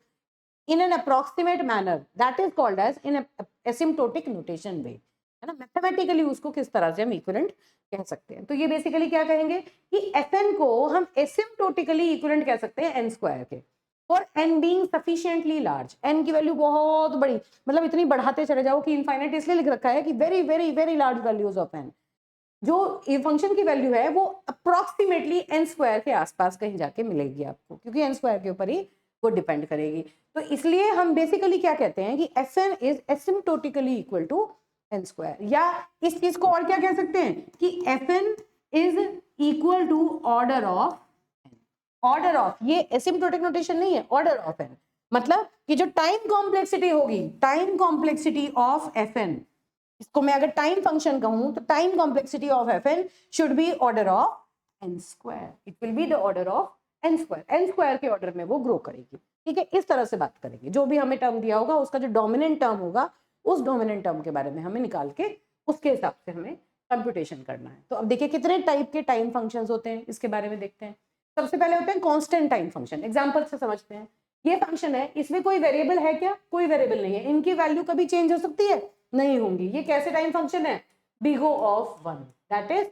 in an approximate manner, that is called as in asymptotic notation way, है ना। मैथमेटिकली उसको किस तरह से हम इक्विवेलेंट कह सकते हैं, तो ये बेसिकली क्या कहेंगे कि fn को हम एसिम्प्टोटिकली इक्विवेलेंट कह सकते हैं n स्क्वायर के, और n being sufficiently large, n की वैल्यू बहुत बड़ी, मतलब इतनी बढ़ाते चले जाओ कि इनफाइनाइट, इसलिए लिख रखा है कि very very very large values of n, जो ये फंक्शन की वैल्यू है वो अप्रोक्सीमेटली n स्क्वायर के आसपास कहीं जाके मिलेगी आपको, क्योंकि n स्क्वायर के ऊपर ही वो डिपेंड करेगी। तो इसलिए हम बेसिकली क्या कहते हैं कि fn is asymptotically equal to n square, या इस चीज को और क्या कह सकते हैं कि fn is equal to order of n। Order of, ये एसिम्प्टोटिक नोटेशन नहीं है, ऑर्डर ऑफ n मतलब कि जो टाइम कॉम्प्लेक्सिटी होगी, टाइम कॉम्प्लेक्सिटी ऑफ fn, इसको मैं अगर टाइम फंक्शन कहूं तो time complexity of fn should be order of n square, it will be the order of n square, n square के ऑर्डर में वो ग्रो करेगी। ठीक है, इस तरह से बात करेंगे, जो भी हमें टर्म दिया होगा उसका जो डोमिनेंट टर्म होगा, उस डोमिनेंट टर्म के बारे में हमें निकाल के उसके हिसाब से हमें कंप्यूटेशन करना है। तो अब देखिए कितने टाइप के टाइम फंक्शंस होते हैं, इसके बारे में देखते हैं। सबसे पहले होते हैं कांस्टेंट टाइम फंक्शन, एग्जांपल से समझते हैं। ये फंक्शन है, इसमें कोई वेरिएबल है क्या, कोई वेरिएबल नहीं है, इनकी वैल्यू कभी चेंज हो सकती है, नहीं होंगी। ये कैसे टाइम फंक्शन है, big O of 1, that is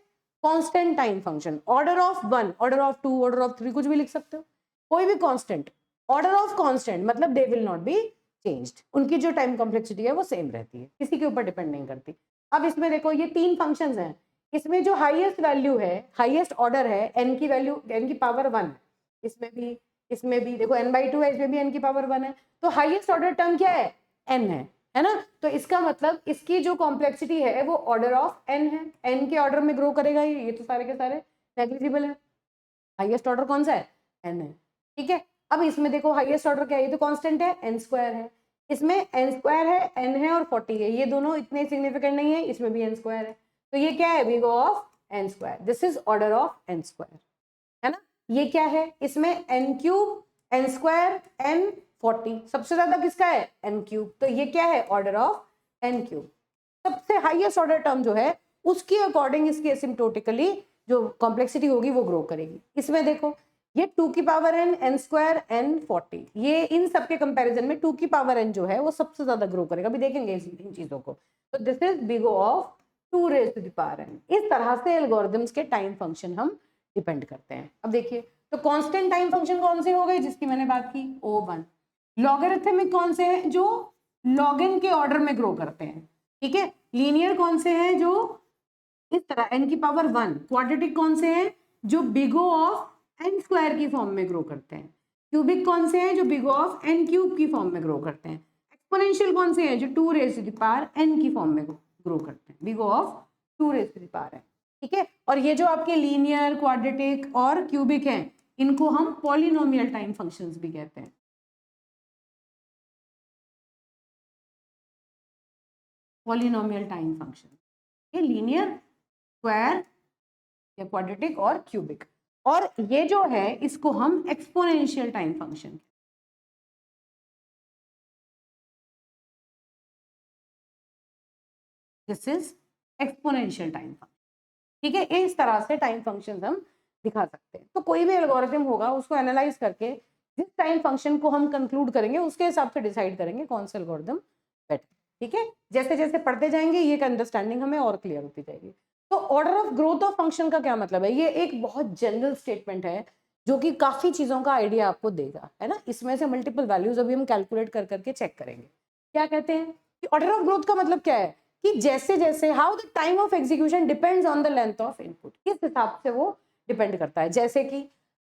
constant time function. Order of 1, order of 2, order of 3, कुछ भी लिख सकते हो, कोई भी कांस्टेंट, ऑर्डर ऑफ कांस्टेंट मतलब they will not be changed, उनकी जो टाइम कॉम्प्लेक्सिटी है वो सेम रहती है, किसी के ऊपर डिपेंड नहीं करती। अब इसमें देखो ये 3 फंक्शंस हैं, इसमें जो हाईएस्ट वैल्यू है, हाईएस्ट ऑर्डर है, n की वैल्यू n की पावर 1, इसमें भी देखो n/2 है, इसमें भी n की पावर 1 है, तो हाईएस्ट ऑर्डर टर्म क्या है, n है ना। तो इसका मतलब इसकी जो कॉम्प्लेक्सिटी है वो ऑर्डर ऑफ n है, n के ऑर्डर में ग्रो करेगा ये तो सारे के सारे नेग्लिजिबल है, हाईएस्ट ऑर्डर कौन सा है, n है। ठीक है, अब इसमें देखो हाईएस्ट ऑर्डर क्या है, ये तो कांस्टेंट है, n स्क्वायर है, इसमें n स्क्वायर है, n है और 40 है, ये दोनों इतने सिग्निफिकेंट नहीं है, इसमें भी n स्क्वायर है, तो ये क्या है, big O of n square, this is order of n square, है ना। ये क्या है, इसमें n cube, n square, n 40, सबसे ज्यादा किसका है, n क्यूब, तो ये क्या है, ऑर्डर ऑफ n क्यूब। सबसे हाईएस्ट ऑर्डर टर्म जो है उसके अकॉर्डिंग इसकी एसिम्प्टोटिकली जो कॉम्प्लेक्सिटी होगी वो ग्रो करेगी। इसमें देखो ये 2 की power n, n square, n 40, ये इन सब के कंपैरिजन में 2 की पावर n जो है वो सबसे ज्यादा ग्रो करेगा, अभी देखेंगे इन चीजों को। तो this is big O of 2 raise to the power n। इस तरह से एल्गोरिथम्स के टाइम फंक्शन हम डिपेंड करते हैं। अब देखिए तो कांस्टेंट टाइम फंक्शन कौन से हो गए जिसकी मैंने बात की, O1। लॉगरिथमिक कौन से हैं, जो लॉगन के ऑर्डर में ग्रो करते हैं, ठीक है। लीनियर कौन से हैं जो इस तरह n की पावर 1, क्वाड्रेटिक कौन से हैं जो big O of n square की फॉर्म में ग्रो करते हैं, क्यूबिक कौन से हैं जो big O of n cube की फॉर्म में ग्रो करते हैं, एक्सपोनेंशियल कौन से हैं जो 2 raise to the power n की फॉर्म में ग्रो करते हैं, big O of 2 raise to the power n, ठीक है। और ये जो आपके लीनियर, क्वाड्रेटिक और क्यूबिक हैं, इनको हम पॉलिनोमियल टाइम फंक्शंस भी कहते हैं। पॉलिनोमियल टाइम फंक्शन, ये लीनियर, स्क्वायर या क्वाड्रेटिक और क्यूबिक। और ये जो है इसको हम exponential time function, this is exponential time function, ठीक है। इस तरह से टाइम फंक्शंस हम दिखा सकते हैं। तो कोई भी एल्गोरिथम होगा उसको एनालाइज करके जिस टाइम फंक्शन को हम कंक्लूड करेंगे उसके हिसाब से डिसाइड करेंगे कौन सा एल्गोरिथम बेटर, ठीक है। जैसे जैसे पढ़ते जाएंगे ये अंडरस्टैंडिंग हमें और क्लियर होती जाएगी। तो order of growth of function का क्या मतलब है? ये एक बहुत जनरल स्टेटमेंट है जो कि काफी चीजों का आइडिया आपको देगा, है ना। इसमें से मल्टीपल वैल्यूज अभी हम कैलकुलेट कर करके चेक करेंगे। क्या कहते हैं कि ऑर्डर ऑफ ग्रोथ का मतलब क्या है कि जैसे जैसे how the time of execution depends on the length of input, किस हिसाब से वो डिपेंड करता है। जैसे कि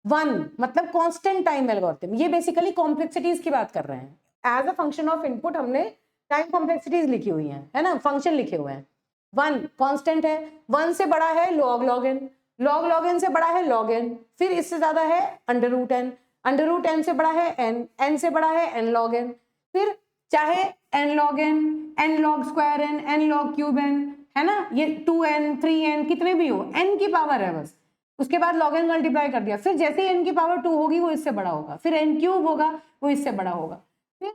1 मतलब कांस्टेंट टाइम एल्गोरिथम, ये बेसिकली कॉम्प्लेक्सिटीज की बात कर रहे हैं। As a function of input हमने टाइम कॉम्प्लेक्सिटीज लिखी हुई है ना, फंक्शन लिखे हुए हैं। 1 कांस्टेंट है, 1 से बड़ा है log log n, log log n से बड़ा है log n, फिर इससे ज्यादा है अंडर रूट n से बड़ा है n से बड़ा है n log n, फिर चाहे n log n, n log square n, n log cube n, है ना, ये 2n 3n कितने भी हो, n की पावर है बस। उसके बाद log n मल्टीप्लाई कर दिया, फिर जैसे ही n की पावर 2 होगी वो इससे बड़ा होगा, फिर n क्यूब होगा वो इससे बड़ा होगा, फिर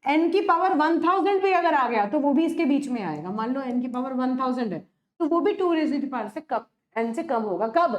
n की पावर 1000 भी अगर आ गया तो वो भी इसके बीच में आएगा। मान लो n की पावर 1000 है तो वो भी 2 रेज़ टू द पावर से कम, n से कम होगा। कब?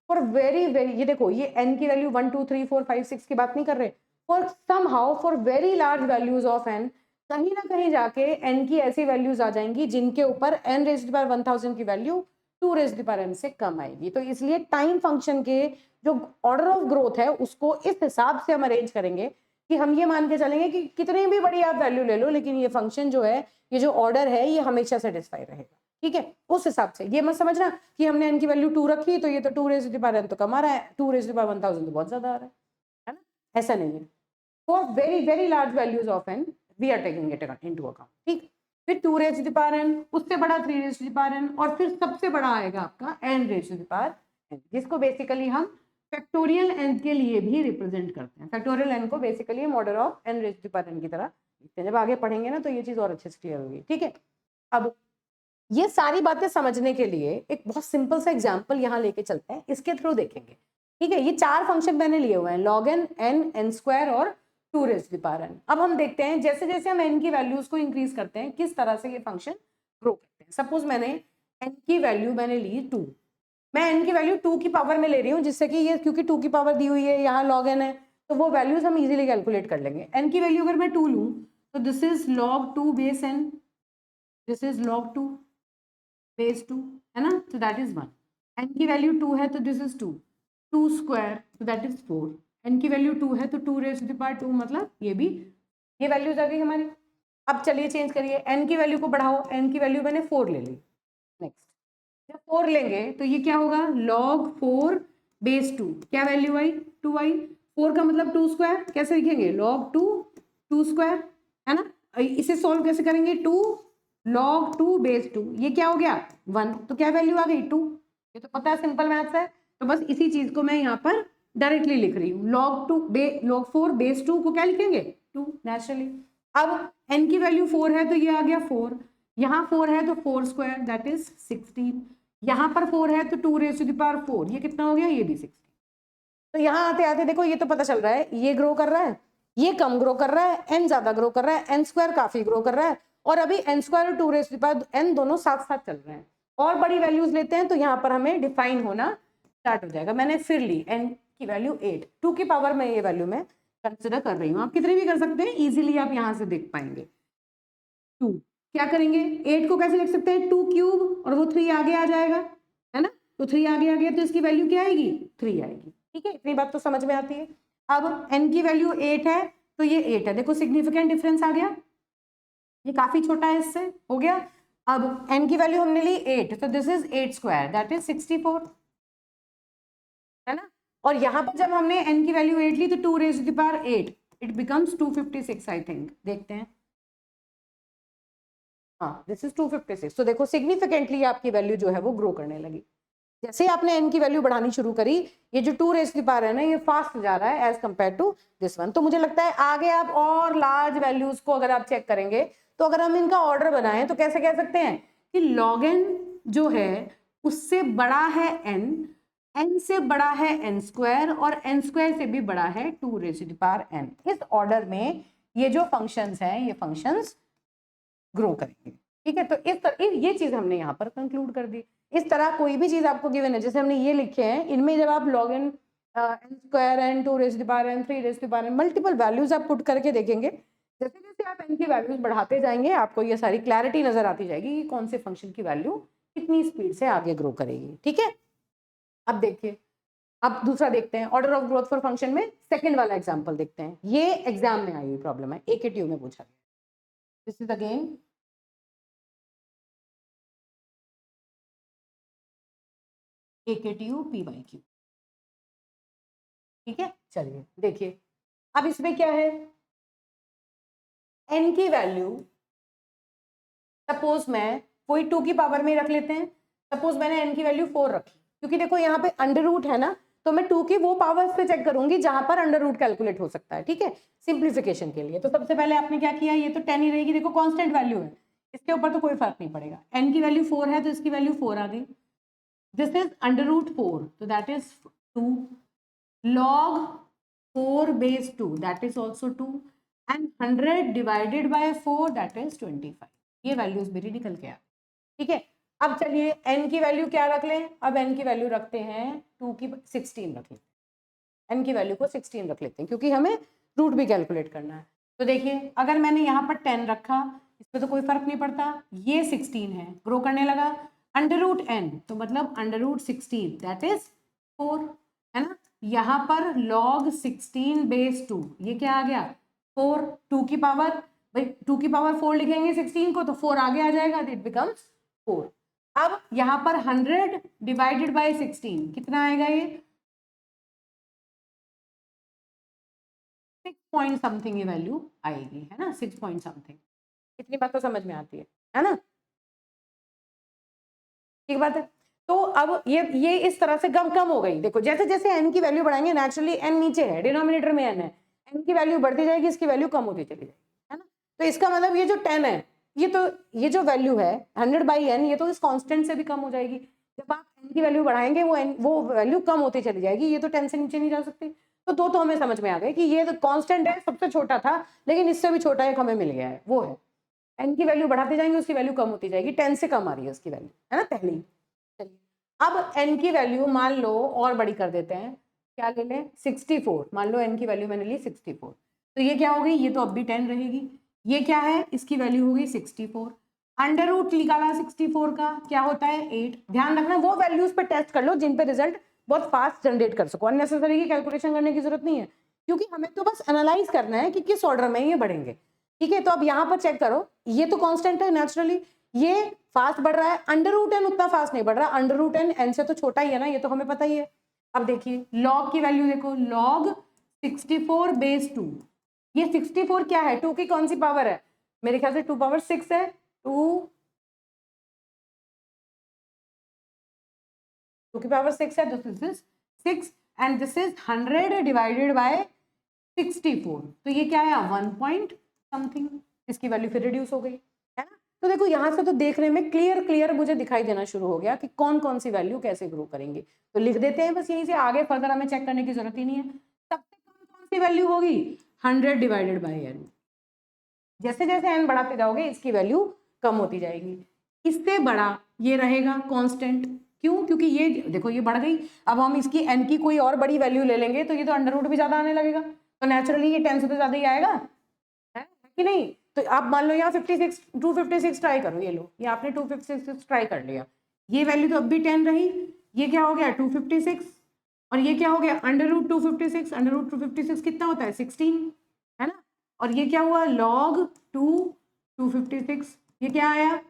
फॉर वेरी वेरी, ये देखो ये n की वैल्यू 1 2 3 4 5 6 की बात नहीं कर रहे, for somehow for very large values of n, कहीं ना कहीं जाके n की ऐसी वैल्यूज आ जाएंगी जिनके ऊपर n raise to the power 1000 की value 2 raise to the power n से कम आएगी। तो इसलिए टाइम फंक्शन के जो ऑर्डर ऑफ ग्रोथ है उसको इस हिसाब से हम अरेंज करेंगे कि हम ये मान के चलेंगे कि कितनी भी बड़ी आप वैल्यू ले लो लेकिन ये फंक्शन जो है, ये जो ऑर्डर है ये हमेशा सेटिस्फाई रहेगा, ठीक है। उस हिसाब से ये मत समझना कि हमने n की वैल्यू 2 रखी तो ये तो 2 raise to the power n तो कम आ रहा है, 2 रेज़ टू द पावर 1000 तो बहुत ज्यादा आ रहा है ना, ऐसा नहीं है। For very very large values of n we are taking it into account, ठीक। फिर 2 raise to the power n, उससे बड़ा 3 raise to the power n, और फिर सबसे बड़ा आएगा आपका n raise to the power n, जिसको बेसिकली हम फैक्टोरियल n के लिए भी रिप्रेजेंट करते हैं। फैक्टोरियल n को बेसिकली हम order of n raise to the power n की तरह लिखते हैं। जब आगे पढ़ेंगे ना तो ये चीज और अच्छे से क्लियर होगी, ठीक है। अब ये सारी बातें समझने के लिए एक बहुत सिंपल सा एग्जांपल यहाँ लेके चलते हैं, इसके थ्रू देखेंगे, ठीक है। ये 4 फंक्शन मैंने लिए हुए हैं, log n, n स्क्वायर और 2 raise to the power n। अब हम देखते हैं जैसे जैसे हम n की वैल्यूज को इंक्रीज करते हैं किस तरह से ये फंक्शन ग्रो करते हैं। सपोज मैंने n की वैल्यू मैंने ली 2, मैं n की वैल्यू 2 की पावर में ले रही हूँ जिससे कि ये, क्योंकि 2 की पावर दी हुई है, यहाँ log n है तो वो वैल्यूज हम इजीली कैलकुलेट कर लेंगे। n की वैल्यू अगर मैं 2 लूँ तो this is log 2 base n, this is log 2 base 2, है ना, तो दैट इज 1। n की वैल्यू 2 है तो दिस इज 2, 2 स्क्वायर तो दैट इज 4, n की वैल्यू 2 है तो 2 रेज़ टू द पावर 2, मतलब ये भी, ये वैल्यूज आ गई हमारी। अब चलिए चेंज करिए, n की वैल्यू को बढ़ाओ, n की वैल्यू मैंने 4 ले ली। नेक्स्ट जब 4 लेंगे तो ये क्या होगा, log 4 बेस 2, क्या वैल्यू आई, 2 आई। 4 का मतलब 2 स्क्वायर, कैसे लिखेंगे, log 2 2 स्क्वायर, है ना। इसे सॉल्व कैसे करेंगे, 2 log 2 बेस 2, ये क्या हो गया 1, तो क्या वैल्यू आ गई 2। ये तो पता है सिंपल मैथ्स है, तो बस इसी चीज को मैं यहाँ पर डायरेक्टली लिख रही हूँ। log 4 बेस 2 को क्या लिखेंगे 2 नेचुरली। अब n की वैल्यू 4 है तो ये आ गया 4, यहाँ 4 है तो 4 स्क्वायर दैट इज 16, यहाँ पर 4 है तो 2 रेज़ टू द पावर 4, ये कितना हो गया, ये भी 16। तो यहाँ आते आते देखो ये तो पता चल रहा है ये ग्रो कर रहा है, ये कम ग्रो कर रहा है, n ज्यादा ग्रो कर रहा है, n स्क्वायर काफी ग्रो कर रहा है, और अभी n स्क्वायर और 2 raise to the power n दोनों साथ साथ चल रहे हैं। और बड़ी वैल्यूज लेते हैं तो यहाँ पर हमें डिफाइन होना स्टार्ट हो जाएगा। मैंने फिर ली n की वैल्यू 8, 2 की पावर में ये वैल्यू मैं कंसिडर कर रही हूँ, आप कितने भी कर सकते हैं, इजीली आप यहाँ से देख पाएंगे। 2 क्या करेंगे, 8 को कैसे लिख सकते हैं, 2 क्यूब और वो 3 आगे आ जाएगा, है ना, तो 3 आगे आ गया तो इसकी वैल्यू क्या आएगी, 3 आएगी, ठीक है। इतनी बात तो समझ में आती है। अब n की वैल्यू 8 है तो ये 8 है, देखो सिग्निफिकेंट डिफरेंस आ गया, ये काफी छोटा है, इससे हो गया। अब n की वैल्यू हमने ली 8, तो this is 8 square, that is 64, है ना। और यहाँ पर जब हमने n की वैल्यू 8 ली तो 2 raise to the power 8, it becomes 256 I think, देखते हैं। हाँ, दिस इज 256। तो देखो सिग्निफिकेंटली आपकी वैल्यू जो है वो ग्रो करने लगी। जैसे ही आपने n की वैल्यू बढ़ानी शुरू करी, ये जो 2 रेज़ टू द पावर है ना, ये फास्ट जा रहा है as compare to this one. तो मुझे लगता है आगे आप और लार्ज वैल्यूज को अगर आप चेक करेंगे, तो अगर हम इनका ऑर्डर बनाएं तो कैसे कह सकते हैं कि log n जो है उससे बड़ा है n से बड़ा है n स्क्वायर, और n स्क्वायर से भी बड़ा है 2 raise to the power n। इस ऑर्डर में ये जो फंक्शंस हैं, ये फंक्शंस ग्रो करेंगे, ठीक है। तो इस तरह ये चीज हमने यहाँ पर कंक्लूड कर दी। इस तरह कोई भी चीज आपको गिवन है, जैसे हमने ये लिखे हैं, इनमें जब आप log n n square n 2 raise to the power n 3 raise to the power n multiple values आप पुट करके देखेंगे, जैसे जैसे आप n की वैल्यूज बढ़ाते जाएंगे आपको ये सारी क्लैरिटी नजर आती जाएगी कि कौन से फंक्शन की वैल्यू कितनी स्पीड से आगे ग्रो करेगी, ठीक है। अब देखिए, अब दूसरा देखते हैं, order of growth for function में सेकंड वाला एग्जांपल देखते हैं। ये एग्जाम में आई हुई प्रॉब्लम है, AKTU में पूछा गया। This is again AKTU PYQ, ठीक है। चलिए देखिए, अब इसमें क्या है, n की वैल्यू सपोज मैं कोई 2 की पावर में रख लेते हैं, सपोज मैंने n की वैल्यू 4 रखी, क्योंकि देखो यहाँ पे अंडर रूट है ना, तो मैं 2 की वो पावर्स पे चेक करूंगी जहां पर अंडर रूट कैलकुलेट हो सकता है, ठीक है, सिंप्लीफिकेशन के लिए। तो सबसे पहले आपने क्या किया, ये तो 10 ही रहेगी, देखो कांस्टेंट वैल्यू है, इसके ऊपर तो कोई फर्क नहीं पड़ेगा। n की वैल्यू 4 है तो इसकी वैल्यू 4 आ गई, दिस इज अंडर रूट 4, तो that is 2, log 4 base 2 that is also 2, and 100 divided by 4 that is 25। ये वैल्यूज मेरी निकल के आ, ठीक है। अब चलिए n की वैल्यू क्या रख लें, अब n की वैल्यू रखते हैं 2 की 16 रख लेते हैं, n की वैल्यू को 16 रख लेते हैं क्योंकि हमें रूट भी कैलकुलेट करना है। तो देखिए अगर मैंने यहाँ पर 10 रखा, इस पर तो कोई फर्क नहीं पड़ता, ये 16 है, ग्रो करने लगा, अंडर रूट n तो मतलब अंडर रूट 16 दैट इज 4, है ना। यहाँ पर log 16 बेस 2, ये क्या आ गया 4, 2 की पावर, भाई 2 की पावर 4 लिखेंगे 16 को तो 4 आगे आ जाएगा, इट बिकम्स 4। अब यहाँ पर 100 डिवाइडेड बाय 16 कितना आएगा, ये 6 पॉइंट समथिंग ये वैल्यू आएगी, है ना, 6 पॉइंट समथिंग। इतनी बात तो समझ में आती है ना, ठीक बात है। तो अब ये इस तरह से कम हो गई, देखो जैसे जैसे n की वैल्यू बढ़ाएंगे, नेचुरली n नीचे है, डिनोमिनेटर में n है, n की वैल्यू बढ़ती जाएगी, इसकी वैल्यू कम होती चली जाएगी, है ना। तो इसका मतलब ये जो 10 है, ये जो वैल्यू है 100/n, ये तो इस कांस्टेंट से भी कम हो जाएगी। जब आप n की वैल्यू बढ़ाएंगे वो वैल्यू कम होती चली जाएगी, ये तो 10 से नीचे नहीं जा सकती। तो दो तो हमें समझ में आ गए कि ये तो कांस्टेंट है, सबसे छोटा था, लेकिन इससे भी छोटा एक हमें मिल गया है, वो है n की वैल्यू बढ़ाते जाएंगे उसकी वैल्यू कम होती जाएगी, 10 से कम आ रही है उसकी वैल्यू, है ना पहली। चलिए अब n की वैल्यू मान लो और बड़ी कर देते हैं, क्या ले लें 64, मान लो n की वैल्यू मैंने ली 64, तो ये क्या हो गई, ये तो अब भी 10 रहेगी, ये क्या है, इसकी वैल्यू होगी 64, अंडर रूट निकाला 64 का क्या होता है 8। ध्यान रखना वो वैल्यूज पे टेस्ट कर लो जिन पे रिजल्ट बहुत फास्ट जनरेट कर सको, अननेसेसरी की कैलकुलेशन करने की जरूरत नहीं है, क्योंकि हमें तो बस एनालाइज करना है कि किस ऑर्डर में ये बढ़ेंगे, ठीक है। तो अब यहाँ पर चेक करो, ये तो कांस्टेंट है नेचुरली, ये फास्ट बढ़ रहा है, अंडर रूट n उतना फास्ट नहीं बढ़ रहा, अंडर रूट n से तो छोटा ही है ना, ये तो हमें पता ही है। अब देखिए log की वैल्यू देखो, log 64 बेस 2, ये 64 क्या है, 2 की कौन सी पावर है, मेरे ख्याल से 2 पावर 6 है, 2 की पावर 6 है, this is 6 and this is 100 divided by 64, तो ये क्या है 1 पॉइंट समथिंग, इसकी वैल्यू फिर रिड्यूस हो गई, है ना। तो देखो यहाँ से तो देखने में क्लियर मुझे दिखाई देना शुरू हो गया कि कौन कौन सी वैल्यू कैसे ग्रो करेंगे। तो लिख देते हैं बस, यहीं से आगे फर्दर हमें चेक करने की जरूरत ही नहीं है। सबसे कम कौन सी वैल्यू होगी 100 डिवाइडेड बाय n, जैसे जैसे n बढ़ाते जाओगे इसकी वैल्यू कम होती जाएगी, इससे बड़ा ये रहेगा कांस्टेंट, क्यों, क्योंकि ये देखो ये बढ़ गई, अब हम इसकी n की कोई और बड़ी वैल्यू ले लेंगे तो ये तो अंडर रूट भी ज्यादा आने लगेगा, तो नेचुरली ये 10 से तो ज्यादा ही आएगा, है कि नहीं। तो आप मान लो यहाँ 256 ट्राई करो, ये लो ये आपने 256 ट्राई कर लिया, ये वैल्यू तो अब भी 10 रही, ये क्या हो गया 256, और ये क्या हो गया अंडर रूट 256, अंडर रूट 256 कितना होता है 16, है ना। और ये क्या हुआ log 2 256, ये क्या आया,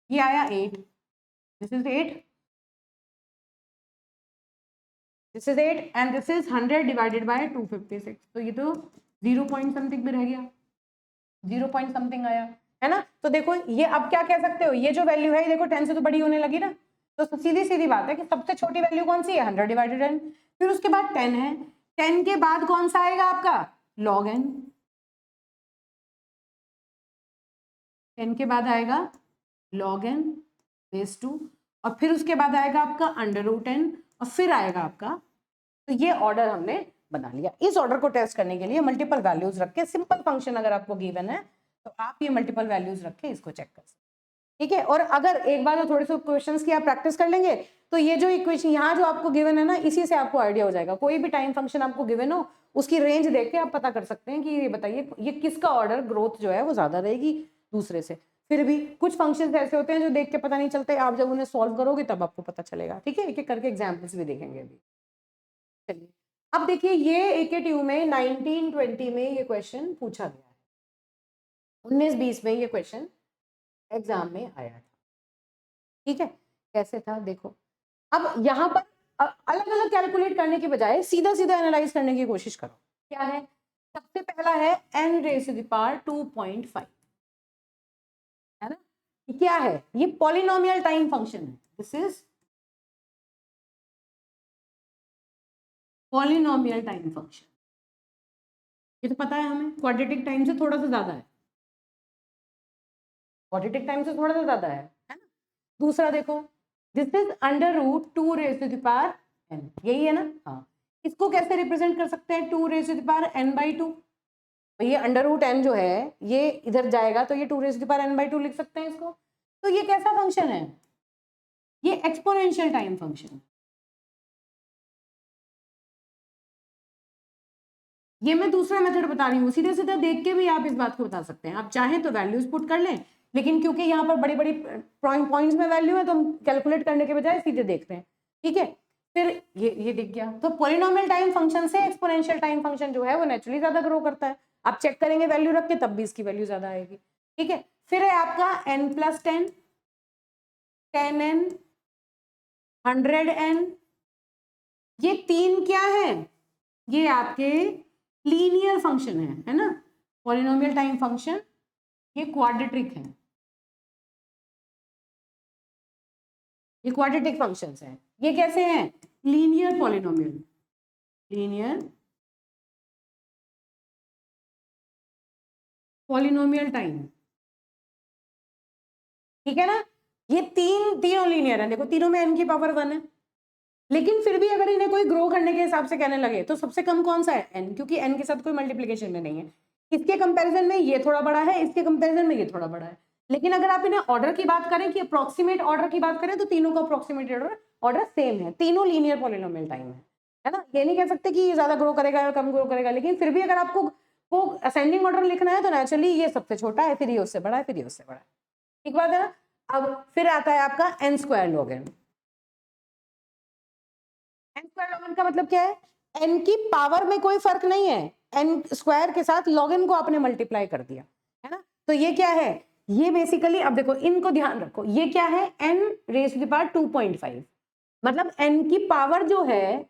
ये आया 8, this is 8, this is 8 and this is 100 divided by 256, तो ये तो 0 पॉइंट समथिंग में रह गया, 0 पॉइंट समथिंग आया, है ना। तो देखो ये अब क्या कह सकते हो, ये जो वैल्यू है देखो 10 से तो बड़ी होने लगी ना, तो सीधी सीधी बात है कि सबसे छोटी वैल्यू कौन सी है, 100 डिवाइडेड 10, फिर उसके बाद 10 है, 10 के बाद कौन सा आएगा आपका log n, 10 के बाद आएगा log n बेस 2, और फिर उसके बाद आएगा आपका अंडर रूट n, और फिर आएगा आपका, तो ये ऑर्डर हमने बना लिया। इस ऑर्डर को टेस्ट करने के लिए मल्टीपल वैल्यूज रख के, सिंपल फंक्शन अगर आपको गिवन है तो आप ये मल्टीपल वैल्यूज रख के इसको चेक कर सकते हैं, ठीक है। और अगर एक बार जो थोड़े से क्वेश्चंस की आप प्रैक्टिस कर लेंगे तो ये जो इक्वेशन यहाँ जो आपको गिवन है ना, इसी से आपको आइडिया हो जाएगा, कोई भी टाइम फंक्शन आपको गिवन हो उसकी रेंज देख के आप पता कर सकते हैं कि ये बताइए ये किसका ऑर्डर ग्रोथ जो है वो ज्यादा रहेगी दूसरे से। फिर भी कुछ फंक्शंस ऐसे होते हैं जो देख के पता नहीं चलते, आप जब उन्हें सॉल्व करोगे तब आपको पता चलेगा, ठीक है। एक एक करके एग्जाम्पल्स भी देखेंगे अभी। चलिए अब देखिए ये AKTU में 1920 में ये क्वेश्चन पूछा गया है, 1920 में ये क्वेश्चन एग्जाम में आया था, ठीक है। कैसे था देखो, अब यहाँ पर अलग अलग कैलकुलेट करने की बजाय सीधा सीधा एनालाइज करने की कोशिश करो। क्या है, सबसे पहला है n raise to the power 2.5, है ना। ये क्या है, ये पॉलिनोमियल टाइम फंक्शन है, this is polynomial time function, ये तो पता है हमें, क्वाड्रेटिक टाइम से थोड़ा सा ज्यादा है, क्वाड्रेटिक टाइम से थोड़ा सा ज्यादा है ना। दूसरा देखो, this is under root 2 raise to the power n, यही है ना। हाँ, इसको कैसे रिप्रेजेंट कर सकते हैं, 2 raise to the power n/2, तो ये अंडर रूट n जो है ये इधर जाएगा तो ये 2 raise to the power n/2 लिख सकते हैं इसको। तो ये कैसा फंक्शन है, ये एक्सपोनेंशियल टाइम फंक्शन है। ये मैं दूसरा मेथड बता रही हूँ, सीधे सीधे देख के भी आप इस बात को बता सकते हैं, आप चाहें तो वैल्यूज पुट कर लें, लेकिन क्योंकि यहाँ पर बड़ी बड़ी पॉइंट्स में वैल्यू है तो हम कैलकुलेट करने के बजाय सीधे देखते हैं, ठीक है। फिर ये दिख गया, तो पॉलिनोमियल टाइम फंक्शन से एक्सपोनेंशियल टाइम फंक्शन जो है वो नेचुरली ज्यादा ग्रो करता है, आप चेक करेंगे वैल्यू रख के तब भी इसकी वैल्यू ज्यादा आएगी, ठीक है। फिर है आपका n+10, 10n, 100n, ये तीन क्या है, ये आपके लीनियर फंक्शन है ना, पॉलिनोमियल टाइम फंक्शन, ये क्वाड्रेटिक है, ये क्वाड्रेटिक फंक्शंस हैं। ये कैसे हैं, linear polynomial, linear polynomial time, ठीक है ना। ये तीनों लीनियर है, देखो तीनों में n की पावर 1 है, लेकिन फिर भी अगर इन्हें कोई ग्रो करने के हिसाब से कहने लगे तो सबसे कम कौन सा है, n, क्योंकि n के साथ कोई मल्टीप्लिकेशन में नहीं है, इसके कंपैरिजन में ये थोड़ा बड़ा है, इसके कंपैरिजन में ये थोड़ा बड़ा है। लेकिन अगर आप इन्हें ऑर्डर की बात करें कि अप्रोक्सीमेट ऑर्डर की बात करें तो तीनों का अप्रोक्सीमेट ऑर्डर सेम है, तीनों लीनियर पॉलिनोमियल टाइम है ना। ये नहीं कह सकते कि ये ज्यादा ग्रो करेगा या कम ग्रो करेगा, लेकिन फिर भी अगर आपको को असेंडिंग ऑर्डर लिखना है तो नेचुरली ये सबसे छोटा है, फिर ये उससे बड़ा है, फिर ये उससे बड़ा है, ठीक बात है ना। अब फिर आता है आपका n² log n, n² log n का मतलब क्या है, n की पावर में कोई फर्क नहीं है, n² के साथ log n को आपने मल्टीप्लाई कर दिया, है ना। तो ये क्या है, ये बेसिकली, अब देखो इनको ध्यान रखो, ये क्या है, n raise to the power 2.5, मतलब n की पावर जो है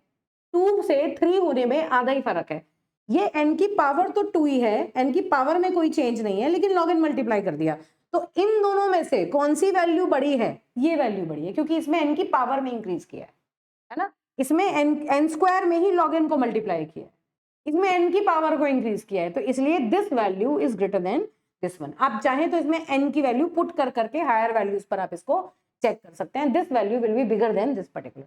2 से 3 होने में आधा ही फर्क है, ये n की पावर तो 2 ही है, n की पावर में कोई चेंज नहीं है, लेकिन log n मल्टीप्लाई कर दिया, तो इन दोनों में से कौन सी वैल्यू बड़ी है, ये वैल्यू बड़ी है, क्योंकि इसमें n की पावर में इंक्रीज किया है ना, इसमें n² में ही log n को मल्टीप्लाई किया है, इसमें n की पावर को इंक्रीज किया है, तो इसलिए this value is greater then this one. आप चाहें तो इसमें n की वैल्यू पुट कर करके हायर वैल्यूज पर आप इसको चेक कर सकते हैं, this value will be bigger than this particular,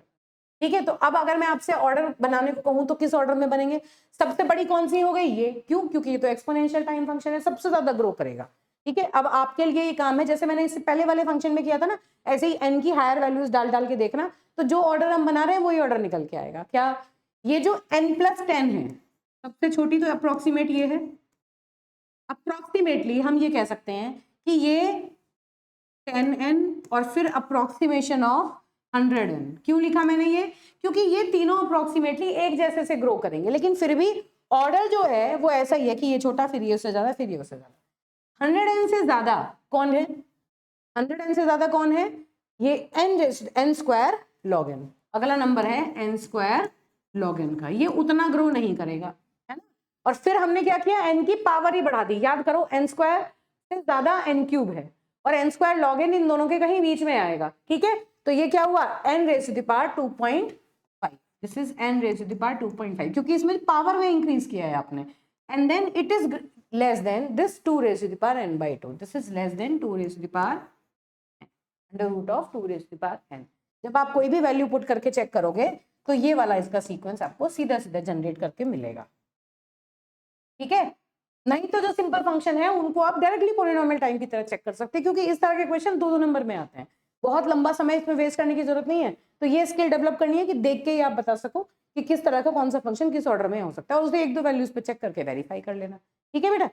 ठीक है। तो अब अगर मैं आपसे ऑर्डर बनाने को कहूं तो किस ऑर्डर में बनेंगे, सबसे बड़ी कौन सी हो गई ये, क्यों, क्योंकि ये तो एक्सपोनेंशियल टाइम फंक्शन है, सबसे ज्यादा ग्रो करेगा, ठीक है। अब आपके लिए ये काम है, जैसे मैंने इससे पहले वाले फंक्शन में किया था ना, ऐसे ही n की हायर वैल्यूज डाल डाल के देखना, तो जो ऑर्डर हम बना रहे हैं वही ऑर्डर निकल के आएगा। क्या, ये जो n+10 है, सबसे छोटी तो अप्रोक्सीमेट ये है, अप्रोक्सीमेटली हम ये कह सकते हैं कि ये 10n और फिर अप्रोक्सीमेशन ऑफ 100n, क्यों लिखा मैंने ये, क्योंकि ये तीनों अप्रोक्सीमेटली एक जैसे से ग्रो करेंगे, लेकिन फिर भी ऑर्डर जो है वो ऐसा ही है कि ये छोटा, फिर ये उससे ज्यादा, फिर ये उससे ज्यादा। 100n से ज्यादा कौन है, 100n से ज्यादा कौन है, ये n स्क्वायर log n, अगला नंबर है n स्क्वायर log n का, ये उतना ग्रो नहीं करेगा, है ना। और फिर हमने क्या किया, n की पावर ही बढ़ा दी, याद करो n स्क्वायर से ज्यादा n क्यूब है और n स्क्वायर log n इन दोनों के कहीं बीच में आएगा, ठीक है। तो ये क्या हुआ, n raise to the power 2.5, this is n raise to the power 2.5, क्योंकि इसमें पावर में इंक्रीज किया है आपने, and then it is less than this 2 raise to the power n by 2, this is less than 2 raise to the power under root of 2 raise to the power n। जब आप कोई भी वैल्यू पुट करके check करोगे तो ये वाला इसका सीक्वेंस आपको सीधा सीधा जनरेट करके मिलेगा, ठीक है। नहीं तो जो सिंपल फंक्शन है उनको आप डायरेक्टली पॉलिनोमियल टाइम की तरह चेक कर सकते हैं, क्योंकि इस तरह के क्वेश्चन 2-2 नंबर में आते हैं, बहुत लंबा समय इसमें वेस्ट करने की जरूरत नहीं है। तो ये स्किल डेवलप करनी है कि देख के ही आप बता सको कि किस तरह का कौन सा फंक्शन किस ऑर्डर में हो सकता है, और उसके 1-2 वैल्यूज पे चेक करके वेरीफाई कर लेना, ठीक है बेटा।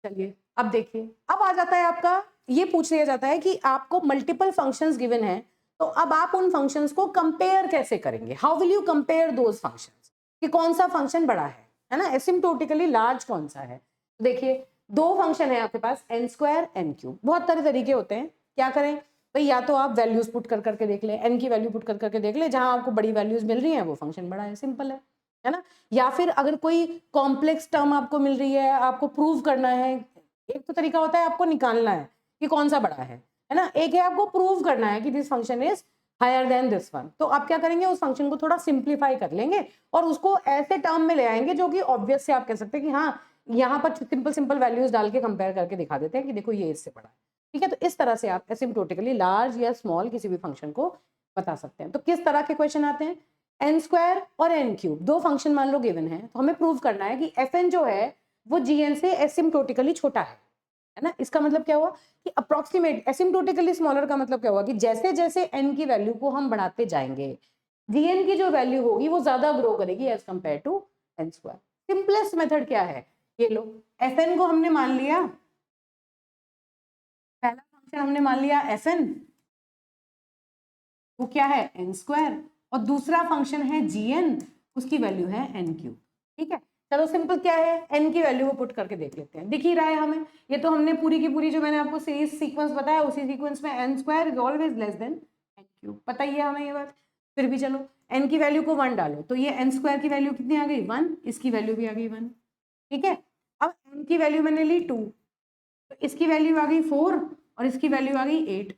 चलिए अब देखिए, अब आ जाता है आपका, ये पूछ लिया जाता है कि आपको मल्टीपल फंक्शंस गिवन है, तो अब आप उन फंक्शंस को कंपेयर कैसे करेंगे, how will you compare those functions, कि कौन सा फंक्शन बड़ा है ना, एसिम्प्टोटिकली लार्ज कौन सा है। देखिए दो फंक्शन है आपके पास, n स्क्वायर n क्यूब, बहुत सारे तरीके होते हैं, क्या करें भाई, या तो आप वैल्यूज पुट कर करके देख ले, n की वैल्यू पुट कर करके देख ले, जहां आपको बड़ी वैल्यूज मिल रही हैं वो फंक्शन बड़ा है, सिंपल है ना। या फिर अगर कोई कॉम्प्लेक्स टर्म आपको मिल रही है, आपको प्रूव करना है, एक तो तरीका होता है आपको निकालना है कि कौन सा बड़ा है ना, एक है आपको प्रूव करना है कि this function is higher than this one. तो आप क्या करेंगे, उस फंक्शन को थोड़ा सिंप्लीफाई कर लेंगे और उसको ऐसे टर्म में ले आएंगे जो कि ऑब्वियस से आप कह सकते हैं कि हाँ, यहाँ पर सिंपल वैल्यूज डाल के कंपेयर करके दिखा देते हैं कि देखो ये इससे बड़ा है, ठीक है। तो इस तरह से आप एसिम्प्टोटिकली लार्ज या स्मॉल किसी भी फंक्शन को बता सकते हैं। तो किस तरह के क्वेश्चन आते हैं, n स्क्वायर और n क्यूब, दो फंक्शन मान लो गिवन है, तो हमें प्रूव करना है कि fn जो है वो gn से एसिम्प्टोटिकली छोटा है ना। इसका मतलब क्या हुआ कि अप्रोक्सीमेट, एसिम्प्टोटिकली स्मॉलर का मतलब क्या हुआ कि जैसे जैसे n की वैल्यू को हम बढ़ाते जाएंगे, gn की जो वैल्यू होगी वो ज्यादा ग्रो करेगी as compare to n square. Simplest method क्या है, ये लो, fn को हमने मान लिया, पहला फंक्शन हमने मान लिया fn, वो क्या है n स्क्वायर, और दूसरा फंक्शन है gn, उसकी वैल्यू है n क्यूब, ठीक है। चलो सिंपल क्या है, n की वैल्यू को पुट करके देख लेते हैं, दिख ही रहा है हमें, ये तो हमने पूरी की पूरी जो मैंने आपको सीरीज सीक्वेंस बताया उसी सीक्वेंस में n square is always less then n cube, पता ही है हमें ये बात। फिर भी चलो n की वैल्यू को 1 डालो, तो ये n स्क्वायर की वैल्यू कितनी आ गई 1, इसकी वैल्यू भी आ गई 1, ठीक है। अब n की वैल्यू मैंने ली 2, तो इसकी वैल्यू आ गई 4 और इसकी वैल्यू आ गई 8,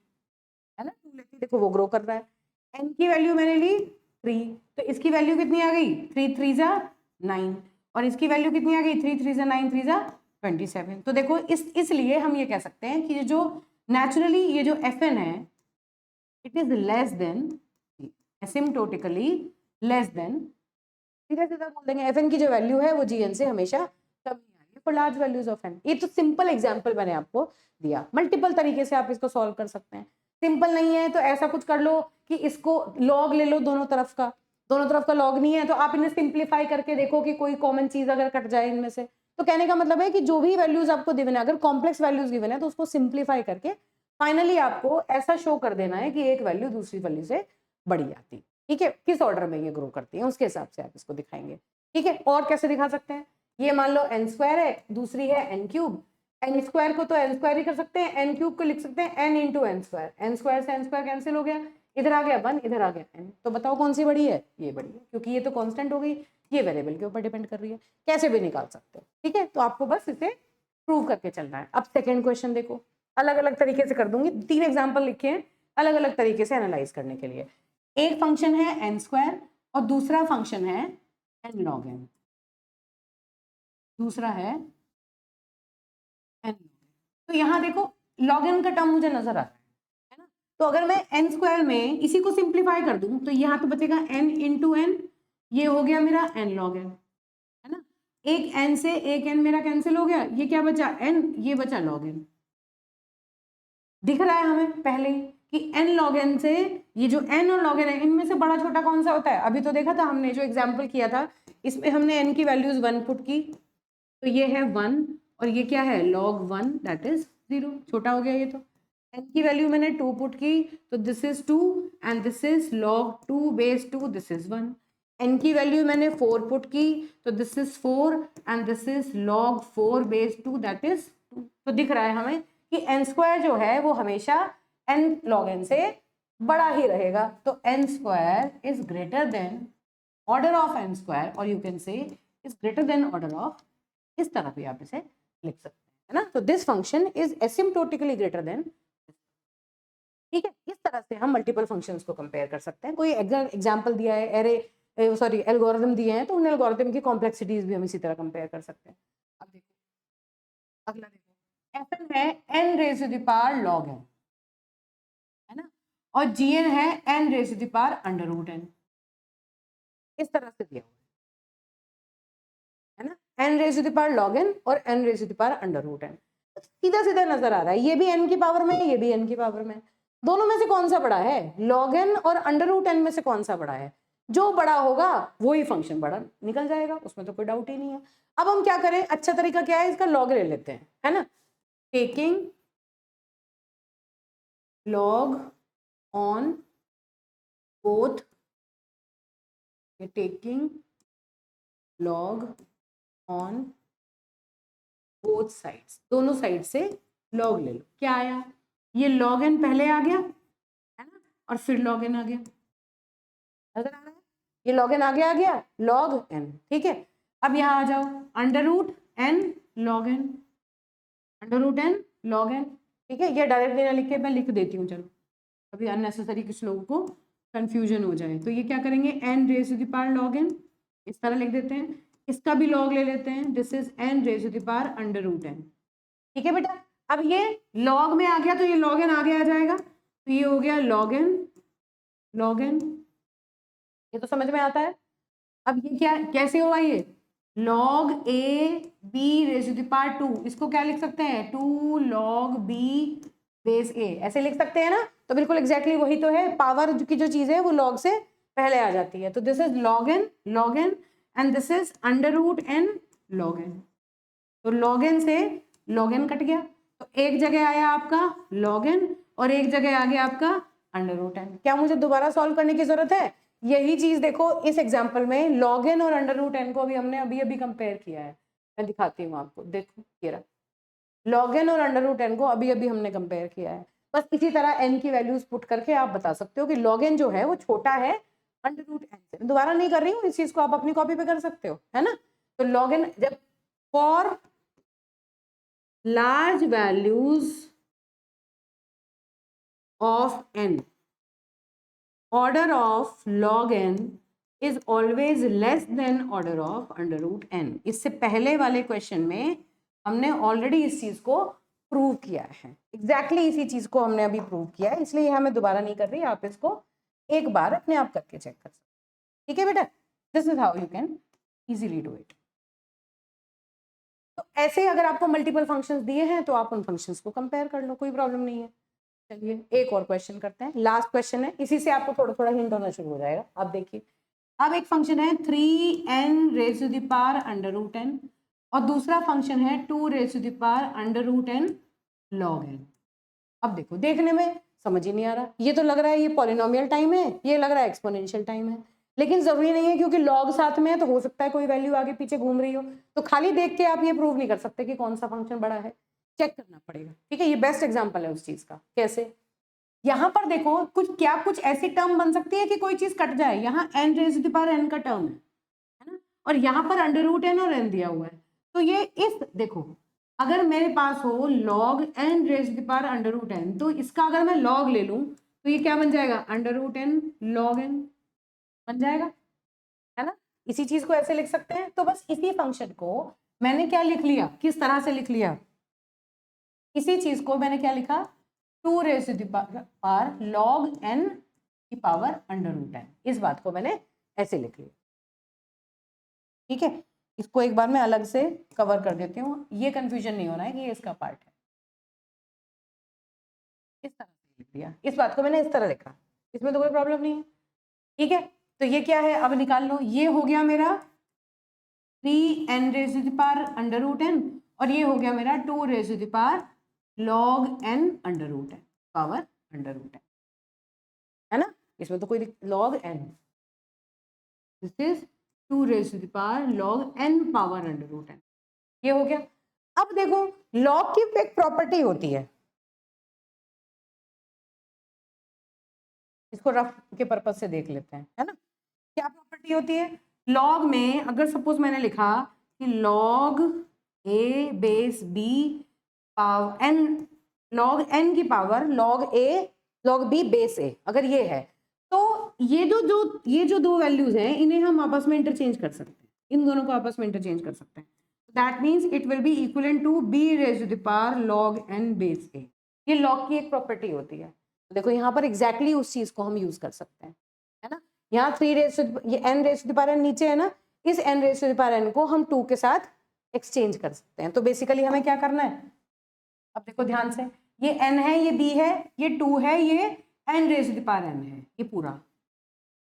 है ना। 2 लेती देखो वो ग्रो कर रहा है। n की वैल्यू मैंने ली 3, तो इसकी वैल्यू कितनी आ गई 3 3 जा 9, और इसकी वैल्यू कितनी आ गई 3 3 जा 9 3 जा 27। तो देखो इसलिए हम ये कह सकते हैं कि ये जो नेचुरली ये जो fn है it is less then, एसिम्प्टोटिकली less than, सीधा सीधा बोल देंगे fn की जो वैल्यू है वो gn से हमेशा कम ही आएगी for large values of n। ये तो सिंपल एग्जांपल मैंने आपको दिया, मल्टीपल तरीके से आप इसको सॉल्व कर सकते हैं। सिंपल नहीं है तो ऐसा कुछ कर लो कि इसको लॉग ले लो दोनों तरफ का, दोनों तरफ का लॉग नहीं है तो आप इन्हें सिंप्लीफाई करके देखो कि कोई कॉमन चीज अगर कट जाए इनमें से। तो कहने का मतलब है कि जो भी वैल्यूज आपको गिवन है, अगर कॉम्प्लेक्स वैल्यूज गिवन है तो उसको सिंप्लीफाई करके फाइनली आपको ऐसा शो कर देना है कि एक वैल्यू दूसरी वैल्यू से बड़ी आती, ठीक है। किस ऑर्डर में ये ग्रो करती है उसके हिसाब से आप इसको दिखाएंगे, ठीक है। और कैसे दिखा सकते हैं, ये मान लो n स्क्वायर है, दूसरी है n क्यूब, n स्क्वायर को तो n स्क्वायर ही कर सकते हैं, n क्यूब को लिख सकते हैं n into n square, n square से n स्क्वायर कैंसिल हो गया, इधर आ गया 1, इधर आ गया n, तो बताओ कौन सी बड़ी है, ये बड़ी है, क्योंकि ये तो कांस्टेंट हो गई, ये वेरिएबल के ऊपर डिपेंड कर रही है, कैसे भी निकाल सकते हो, ठीक है। तो आपको बस इसे प्रूव करके चलना है। अब सेकेंड क्वेश्चन देखो, अलग अलग तरीके से कर दूंगी, 3 एग्जाम्पल लिखे हैं अलग अलग तरीके से एनालाइज करने के लिए। एक फंक्शन है n स्क्वायर और दूसरा फंक्शन है n log n, दूसरा है n। तो यहाँ देखो log n का टर्म मुझे नजर आ रहा है ना, तो अगर मैं n स्क्वायर में इसी को सिंप्लीफाई कर दूं तो यहाँ पे बचेगा n इंटू n, ये हो गया मेरा n log n, है ना। एक n से एक n मेरा कैंसिल हो गया, ये क्या बचा n, ये बचा log n। दिख रहा है हमें पहले ही कि n log n से ये जो n और log n है इनमें से बड़ा छोटा कौन सा होता है, अभी तो देखा था हमने जो एग्जाम्पल किया था इसमें हमने n की वैल्यूज 1 पुट की, तो ये है 1 और ये क्या है log 1 दैट इज 0, छोटा हो गया ये तो। n की वैल्यू मैंने 2 पुट की तो this is 2 and this is log 2 base 2, this is 1। n की वैल्यू मैंने 4 पुट की तो this is 4 and this is log 4 base 2 that is 2। तो दिख रहा है हमें कि एन स्क्वायर जो है वो हमेशा एन लॉग एन से बड़ा ही रहेगा। तो N square is greater than order of N square, और you can say is greater than order of, इस तरह भी आप इसे लिख सकते हैं, है ना। तो this function is एसिम्प्टोटिकली greater than, ठीक है। इस तरह से हम मल्टीपल फंक्शंस को कंपेयर कर सकते हैं। कोई एग्जांपल दिया है, एरे सॉरी एल्गोरिथम दिए हैं, तो उन एल्गोरिथम की कॉम्प्लेक्सिटीज भी हम इसी तरह कंपेयर कर सकते हैं। अब देखो अगला, देखो एफएन है N raise to the power log N, है ना, और जीएन है N raise to the power under root N, इस तरह से दिया हुआ है ना, N raise to the power log N और N raise to the power under root N. सीधा सीधा नजर आ रहा है, ये भी एन की पावर में है, ये भी एन की पावर में है। दोनों में से कौन सा बड़ा है? लॉग एन और अंडर रूट एन में से कौन सा बड़ा है? जो बड़ा होगा वही फंक्शन बड़ा निकल जाएगा, उसमें तो कोई डाउट ही नहीं है। अब हम क्या करें, अच्छा तरीका क्या है, इसका लॉग ले लेते हैं, है ना। Taking log on both, taking log on both sides, दोनों साइड से लॉग ले लो। क्या आया, ये लॉग एन पहले आ गया, है ना, और फिर लॉग एन आ गया, नजर आ रहा है, ये लॉग एन आगे आ गया, लॉग एन, ठीक है। अब यहाँ आ जाओ, under root n log n, under root n log n, ठीक है। ये डायरेक्टली ना लिख के मैं लिख देती हूँ, चलो अभी अननेसेसरी कुछ लोगों को कंफ्यूजन हो जाए। तो ये क्या करेंगे, n raise to the power log n, इस तरह लिख देते हैं। इसका भी लॉग ले लेते हैं, this is n raise to the power under root n, ठीक है बेटा। अब ये लॉग में आ गया तो ये लॉग एन आगे आ जाएगा, तो ये हो गया लॉग एन, लॉग एन, ये तो समझ में आता है। अब ये क्या कैसे हुआ, ये log a b raise to the power 2, इसको क्या लिख सकते हैं, 2 log b बेस a, ऐसे लिख सकते हैं ना। तो बिल्कुल एग्जैक्टली वही तो है, पावर की जो चीज है वो log से पहले आ जाती है। तो this is log n and this is under root n log n। तो log n से log n कट गया, तो एक जगह आया आपका log n और एक जगह आ गया आपका अंडर रूट n। क्या मुझे दोबारा सॉल्व करने की जरूरत है? यही चीज देखो इस एग्जांपल में log n और अंडर रूट n को अभी अभी कंपेयर किया है, मैं दिखाती हूँ आपको, देखो ये रहा, log n और अंडर रूट n को अभी अभी हमने कंपेयर किया है। बस इसी तरह n की वैल्यूज पुट करके आप बता सकते हो कि log n जो है वो छोटा है अंडर रूट n से। दोबारा नहीं कर रही हूँ, इस चीज को आप अपनी कॉपी पे कर सकते हो, है ना। तो log n जब for large values of n, order of log n is always less than order of under root n। इससे पहले वाले क्वेश्चन में हमने ऑलरेडी इस चीज को प्रूव किया है, एग्जैक्टली इसी चीज को हमने अभी प्रूव किया है, इसलिए यहाँ मैं दोबारा नहीं कर रही, आप इसको एक बार अपने आप करके चेक कर सकते, ठीक है बेटा। This is how you can easily do it. तो ऐसे अगर आपको मल्टीपल फंक्शंस दिए हैं तो आप उन फंक्शंस को कंपेयर कर लो, कोई प्रॉब्लम नहीं है। चलिए एक और क्वेश्चन करते हैं, लास्ट क्वेश्चन है, इसी से आपको थोड़ा थोड़ा हिंट होना शुरू हो जाएगा। अब देखिए, अब एक फंक्शन है 3n raise to the power under root n और दूसरा फंक्शन है 2 raise to the power under root n log n। अब देखो, देखने में समझ ही नहीं आ रहा, ये तो लग रहा है ये पॉलिनोमियल टाइम है, ये लग रहा है एक्सपोनेंशियल टाइम है, लेकिन जरूरी नहीं है, क्योंकि लॉग साथ में है तो हो सकता है कोई वैल्यू आगे पीछे घूम रही हो। तो खाली देख के आप ये प्रूव नहीं कर सकते कि कौन सा फंक्शन बड़ा है, चेक करना पड़ेगा, ठीक है। ये बेस्ट एग्जाम्पल है उस चीज का। कैसे, यहाँ पर देखो कुछ ऐसी टर्म बन सकती है कि कोई चीज कट जाए, यहाँ n raise to the power n का टर्म है ना, और यहाँ पर अंडर रूट n और n दिया हुआ है। तो ये इस देखो, अगर मेरे पास हो log n raise to the power under root n, तो इसका अगर मैं log ले लूं तो ये क्या बन जाएगा, under root n log n बन जाएगा, है ना। इसी चीज को ऐसे लिख सकते हैं। तो बस इसी फंक्शन को मैंने क्या लिख लिया, किस तरह से लिख लिया, इसी चीज को मैंने क्या लिखा, 2 raise to the power log n की पावर अंडर रूट n, इस बात को मैंने ऐसे लिख लिया, ठीक है। इसको एक बार मैं अलग से कवर कर देती हूँ, ये कंफ्यूजन नहीं होना है कि ये इसका पार्ट है। इस तरह से लिख दिया, इस बात को मैंने इस तरह लिखा, इसमें तो कोई प्रॉब्लम नहीं है, ठीक है। तो ये क्या है, अब निकाल लो, ये हो गया मेरा 3n raise to the power under root n और ये हो गया मेरा 2 raise to the power log n under root n power under root n, है ना। इसमें तो कोई log n, this is 2 raise to the power log n power under root n, ये हो गया। अब देखो लॉग की एक प्रॉपर्टी होती है, इसको रफ के पर्पज से देख लेते हैं, है ना। क्या प्रॉपर्टी होती है लॉग में? अगर सपोज मैंने लिखा कि log A base B power N, log N की power log A log B base A, अगर ये है तो ये जो दो वैल्यूज हैं इन्हें हम आपस में इंटरचेंज कर सकते हैं, इन दोनों को आपस में इंटरचेंज कर सकते हैं। That means it will be equal to B raise to the power log N base A. ये लॉग की एक प्रॉपर्टी होती है। देखो यहाँ पर एग्जैक्टली उस चीज को हम यूज कर सकते हैं, है ना। यहाँ 3 रेज टू ये n raise to the power n नीचे है ना, इस n raise to the power n को हम 2 के साथ एक्सचेंज कर सकते हैं। तो बेसिकली हमें क्या करना है, अब देखो ध्यान से, ये n है, ये b है, ये 2 है, ये n raise to the power n है, ये पूरा,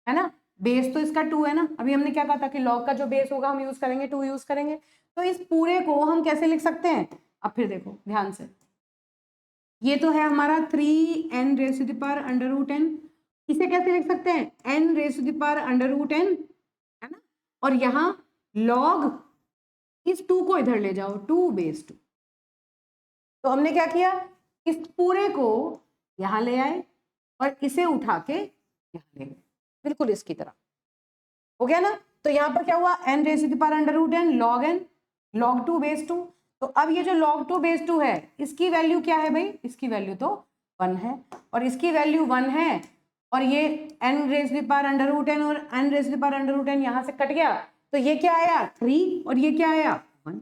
है ना। बेस तो इसका 2 है ना, अभी हमने क्या कहा था कि log का जो बेस होगा हम यूज करेंगे 2 यूज करेंगे। तो इस पूरे को हम कैसे लिख सकते हैं, अब फिर देखो ध्यान से, ये तो है हमारा 3n raise to the power under root n, इसे कैसे लिख सकते हैं n raise to the power under root n, है ना। और यहाँ log इस 2 को इधर ले जाओ 2 बेस 2। तो हमने क्या किया, इस पूरे को यहाँ ले आए और इसे उठा के यहाँ ले गए, बिल्कुल इसकी तरह, हो गया ना। तो यहाँ पर क्या हुआ, n raise to the power under root n log n log 2 base 2। तो अब ये जो log 2 बेस 2 है इसकी वैल्यू क्या है भाई, इसकी वैल्यू तो 1 है, और इसकी वैल्यू 1 है, और ये n raise to the power under root n और n raise to the power under root n यहाँ से कट गया, तो ये क्या आया 3 और ये क्या आया 1,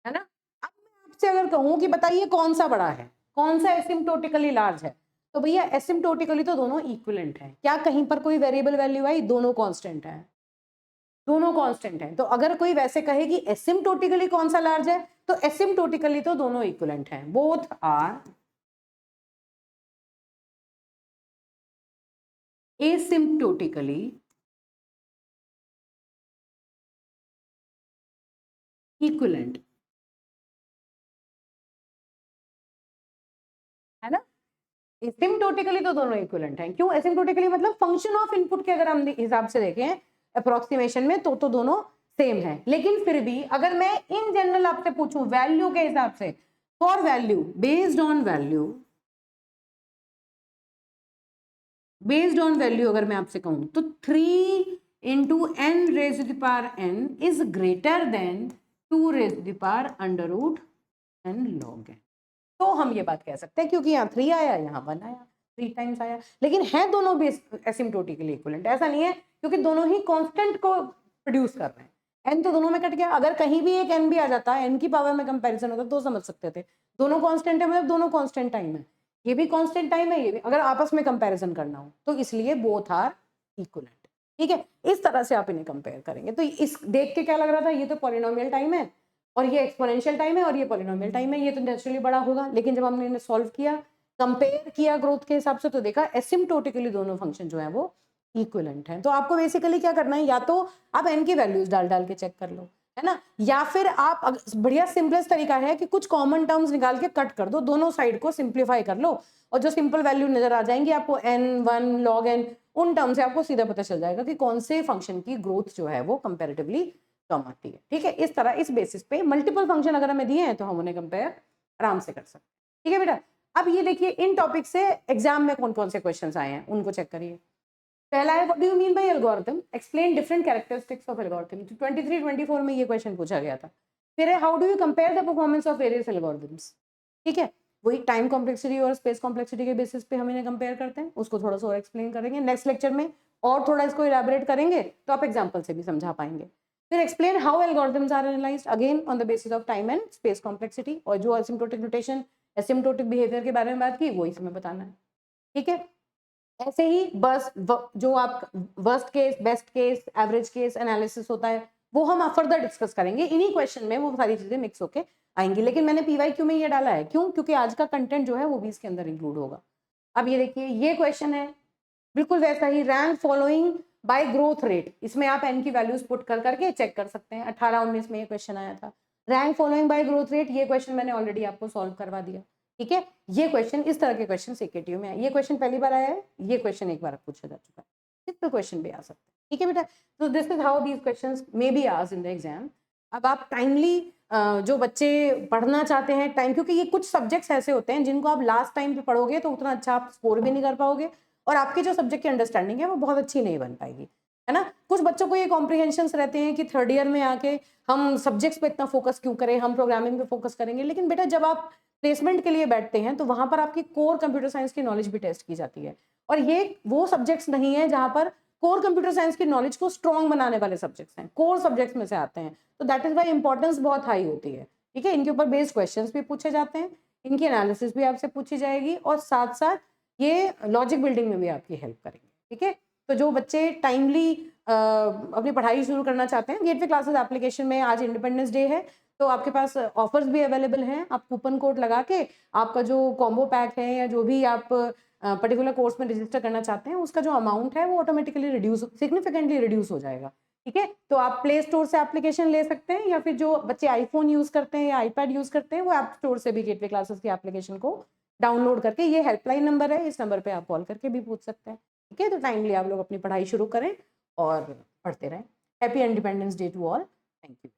है ना। अब मैं आपसे अगर कहूँ कि बताइए कौन सा बड़ा है, कौन सा एसिम्प्टोटिकली लार्ज है, तो भैया एसिम्प्टोटिकली तो दोनों इक्विवेलेंट है। क्या कहीं पर कोई वेरिएबल वैल्यू आई, दोनों कांस्टेंट है, दोनों कांस्टेंट है। तो अगर कोई वैसे कहे कि एसिम्प्टोटिकली कौन सा लार्ज है, तो एसिम्प्टोटिकली तो दोनों इक्विवेलेंट हैं, बोथ आर एसिम्प्टोटिकली इक्विवेलेंट, है ना। एसिम्प्टोटिकली तो दोनों इक्विवेलेंट हैं। क्यों एसिम्प्टोटिकली, मतलब फंक्शन ऑफ इनपुट के अगर हम हिसाब से देखें अप्रोक्सीमेशन में तो दोनों सेम है। लेकिन फिर भी अगर मैं इन जनरल आपसे पूछूं वैल्यू के हिसाब से, for value based on value, based on value अगर मैं आपसे कहूं तो 3 into n raise to the power n is greater than 2 raise to the power under root n log n। तो हम ये बात कह सकते हैं, क्योंकि यहाँ 3 आया यहाँ 1 आया, 3 टाइम्स आया, लेकिन है दोनों भी एसिम्प्टोटिकली इक्विवेलेंट, ऐसा नहीं है, क्योंकि दोनों ही कांस्टेंट को प्रोड्यूस कर रहे हैं। n तो दोनों में कट गया, अगर कहीं भी एक n भी आ जाता है, n की पावर में कंपैरिजन होता तो समझ सकते थे दोनों कांस्टेंट है, मतलब दोनों कांस्टेंट टाइम है, ये भी कांस्टेंट टाइम है, ये भी, अगर आपस में कंपैरिजन करना हो तो इसलिए बोथ आर इक्विवेलेंट। ठीक है, इस तरह से आप इन्हें कंपेयर करेंगे। तो इस देख के क्या लग रहा था, ये तो पॉलिनोमियल टाइम है और ये एक्सपोनेंशियल टाइम है और ये पॉलिनोमियल टाइम है, ये तो नेचुरली बड़ा होगा। लेकिन जब हमने इन्हें सॉल्व किया, कंपेयर किया ग्रोथ के हिसाब से, तो देखा एसिम्प्टोटिकली दोनों फंक्शन जो है वो इक्विवेलेंट हैं। तो आपको बेसिकली क्या करना है, या तो आप n की वैल्यूज डाल डाल के चेक कर लो, है ना, या फिर आप बढ़िया सिंपलेस्ट तरीका है कि कुछ कॉमन टर्म्स निकाल के कट कर दो, दोनों साइड को सिंप्लीफाई कर लो, और जो सिंपल वैल्यू नजर आ जाएंगी आपको n 1 log n, उन टर्म से आपको सीधा पता चल जाएगा कि कौन से फंक्शन की ग्रोथ जो है वो कंपैरेटिवली कम आती है। ठीक है, इस तरह इस बेसिस पे मल्टीपल फंक्शन अगर हमें दिए हैं तो हम उन्हें कंपेयर आराम से कर सकते हैं। ठीक है बेटा, अब ये देखिए इन टॉपिक से एग्जाम में कौन कौन से क्वेश्चंस आए हैं उनको चेक करिए। पहला है what do you mean by algorithm, explain different characteristics of algorithm, 23 24 में ये क्वेश्चन पूछा गया था। फिर है how do you compare the performance of various algorithms. ठीक है, वही टाइम कॉम्प्लेक्सिटी और स्पेस कॉम्प्लेक्सिटी के बेसिस पे हम इन्हें कंपेयर करते हैं, उसको थोड़ा सा और एक्सप्लेन करेंगे नेक्स्ट लेक्चर में, और थोड़ा इसको इलैबोरेट करेंगे तो आप एग्जाम्पल से भी समझा पाएंगे। फिर explain how algorithms are analysed again on the basis of time and space complexity, और जो एसिम्प्टोटिक नोटेशन एसिम्प्टोटिक बिहेवियर के बारे में बात की वो इसमें बताना है। ठीक है, ऐसे ही बस जो आप worst case, best case, average case analysis होता है वो हम फर्दर डिस्कस करेंगे, इन्हीं क्वेश्चन में वो सारी चीजें मिक्स होके आएंगी। लेकिन मैंने पीवाईक्यू में ये डाला है, क्यों, क्योंकि आज का कंटेंट जो है वो भी इसके अंदर इंक्लूड होगा। अब ये देखिए ये क्वेश्चन है बिल्कुल वैसा ही, rank following by growth rate, इसमें आप एन की वैल्यूज पुट कर करके चेक कर सकते हैं। 18-19 में ये क्वेश्चन आया था, rank following by growth rate, ये क्वेश्चन मैंने ऑलरेडी आपको सॉल्व करवा दिया। ठीक है, ये क्वेश्चन, इस तरह के क्वेश्चन सीकेटीयू में आए, ये क्वेश्चन पहली बार आया है, ये क्वेश्चन एक बार पूछा जा चुका है, सिंपल क्वेश्चन भी आ सकते हैं। ठीक है बेटा, तो this is how these questions may be asked in the exam. अब आप टाइमली जो बच्चे पढ़ना चाहते हैं टाइम, क्योंकि ये कुछ सब्जेक्ट्स ऐसे होते हैं जिनको आप लास्ट टाइम पे पढ़ोगे तो उतना अच्छा आप स्कोर भी नहीं कर पाओगे और आपकी जो सब्जेक्ट की अंडरस्टैंडिंग है वो बहुत अच्छी नहीं बन पाएगी, है ना। कुछ बच्चों को ये कॉम्प्रिहेंशंस रहते हैं कि थर्ड ईयर में आके हम सब्जेक्ट्स पे इतना फोकस क्यों करें, हम प्रोग्रामिंग पे फोकस करेंगे। लेकिन बेटा जब आप प्लेसमेंट के लिए बैठते हैं तो वहां पर आपकी कोर कंप्यूटर साइंस की नॉलेज भी टेस्ट की जाती है, और ये वो सब्जेक्ट्स नहीं है जहां पर कोर कंप्यूटर साइंस की नॉलेज को स्ट्रॉन्ग बनाने वाले सब्जेक्ट्स हैं, कोर सब्जेक्ट्स में से आते हैं। तो दैट इज वाई इंपॉर्टेंस बहुत हाई होती है, ठीक है। इनके ऊपर बेस्ड क्वेश्चंस भी पूछे जाते हैं, इनकी एनालिसिस भी आपसे पूछी जाएगी, और साथ साथ ये लॉजिक बिल्डिंग में भी आपकी हेल्प करेंगे, ठीक है। तो जो बच्चे टाइमली अपनी पढ़ाई शुरू करना चाहते हैं, गेटवे क्लासेस एप्लीकेशन में आज इंडिपेंडेंस डे है तो आपके पास ऑफर्स भी अवेलेबल हैं। आप कूपन कोड लगा के आपका जो कॉम्बो पैक है या जो भी आप पर्टिकुलर कोर्स में रजिस्टर करना चाहते हैं उसका जो अमाउंट है वो ऑटोमेटिकली रिड्यूस, सिग्निफिकेंटली रिड्यूस हो जाएगा, ठीक है। तो आप प्ले स्टोर से एप्लीकेशन ले सकते हैं, या फिर जो बच्चे आईफोन यूज करते हैं या आईपैड यूज करते हैं वो ऐप स्टोर से भी गेटवे क्लासेस की एप्लीकेशन को डाउनलोड करके, ये हेल्पलाइन नंबर है, इस नंबर पे आप कॉल करके भी पूछ सकते हैं, ठीक है। तो टाइमली आप लोग अपनी पढ़ाई शुरू करें और पढ़ते रहें। Happy independence day to all. Thank you.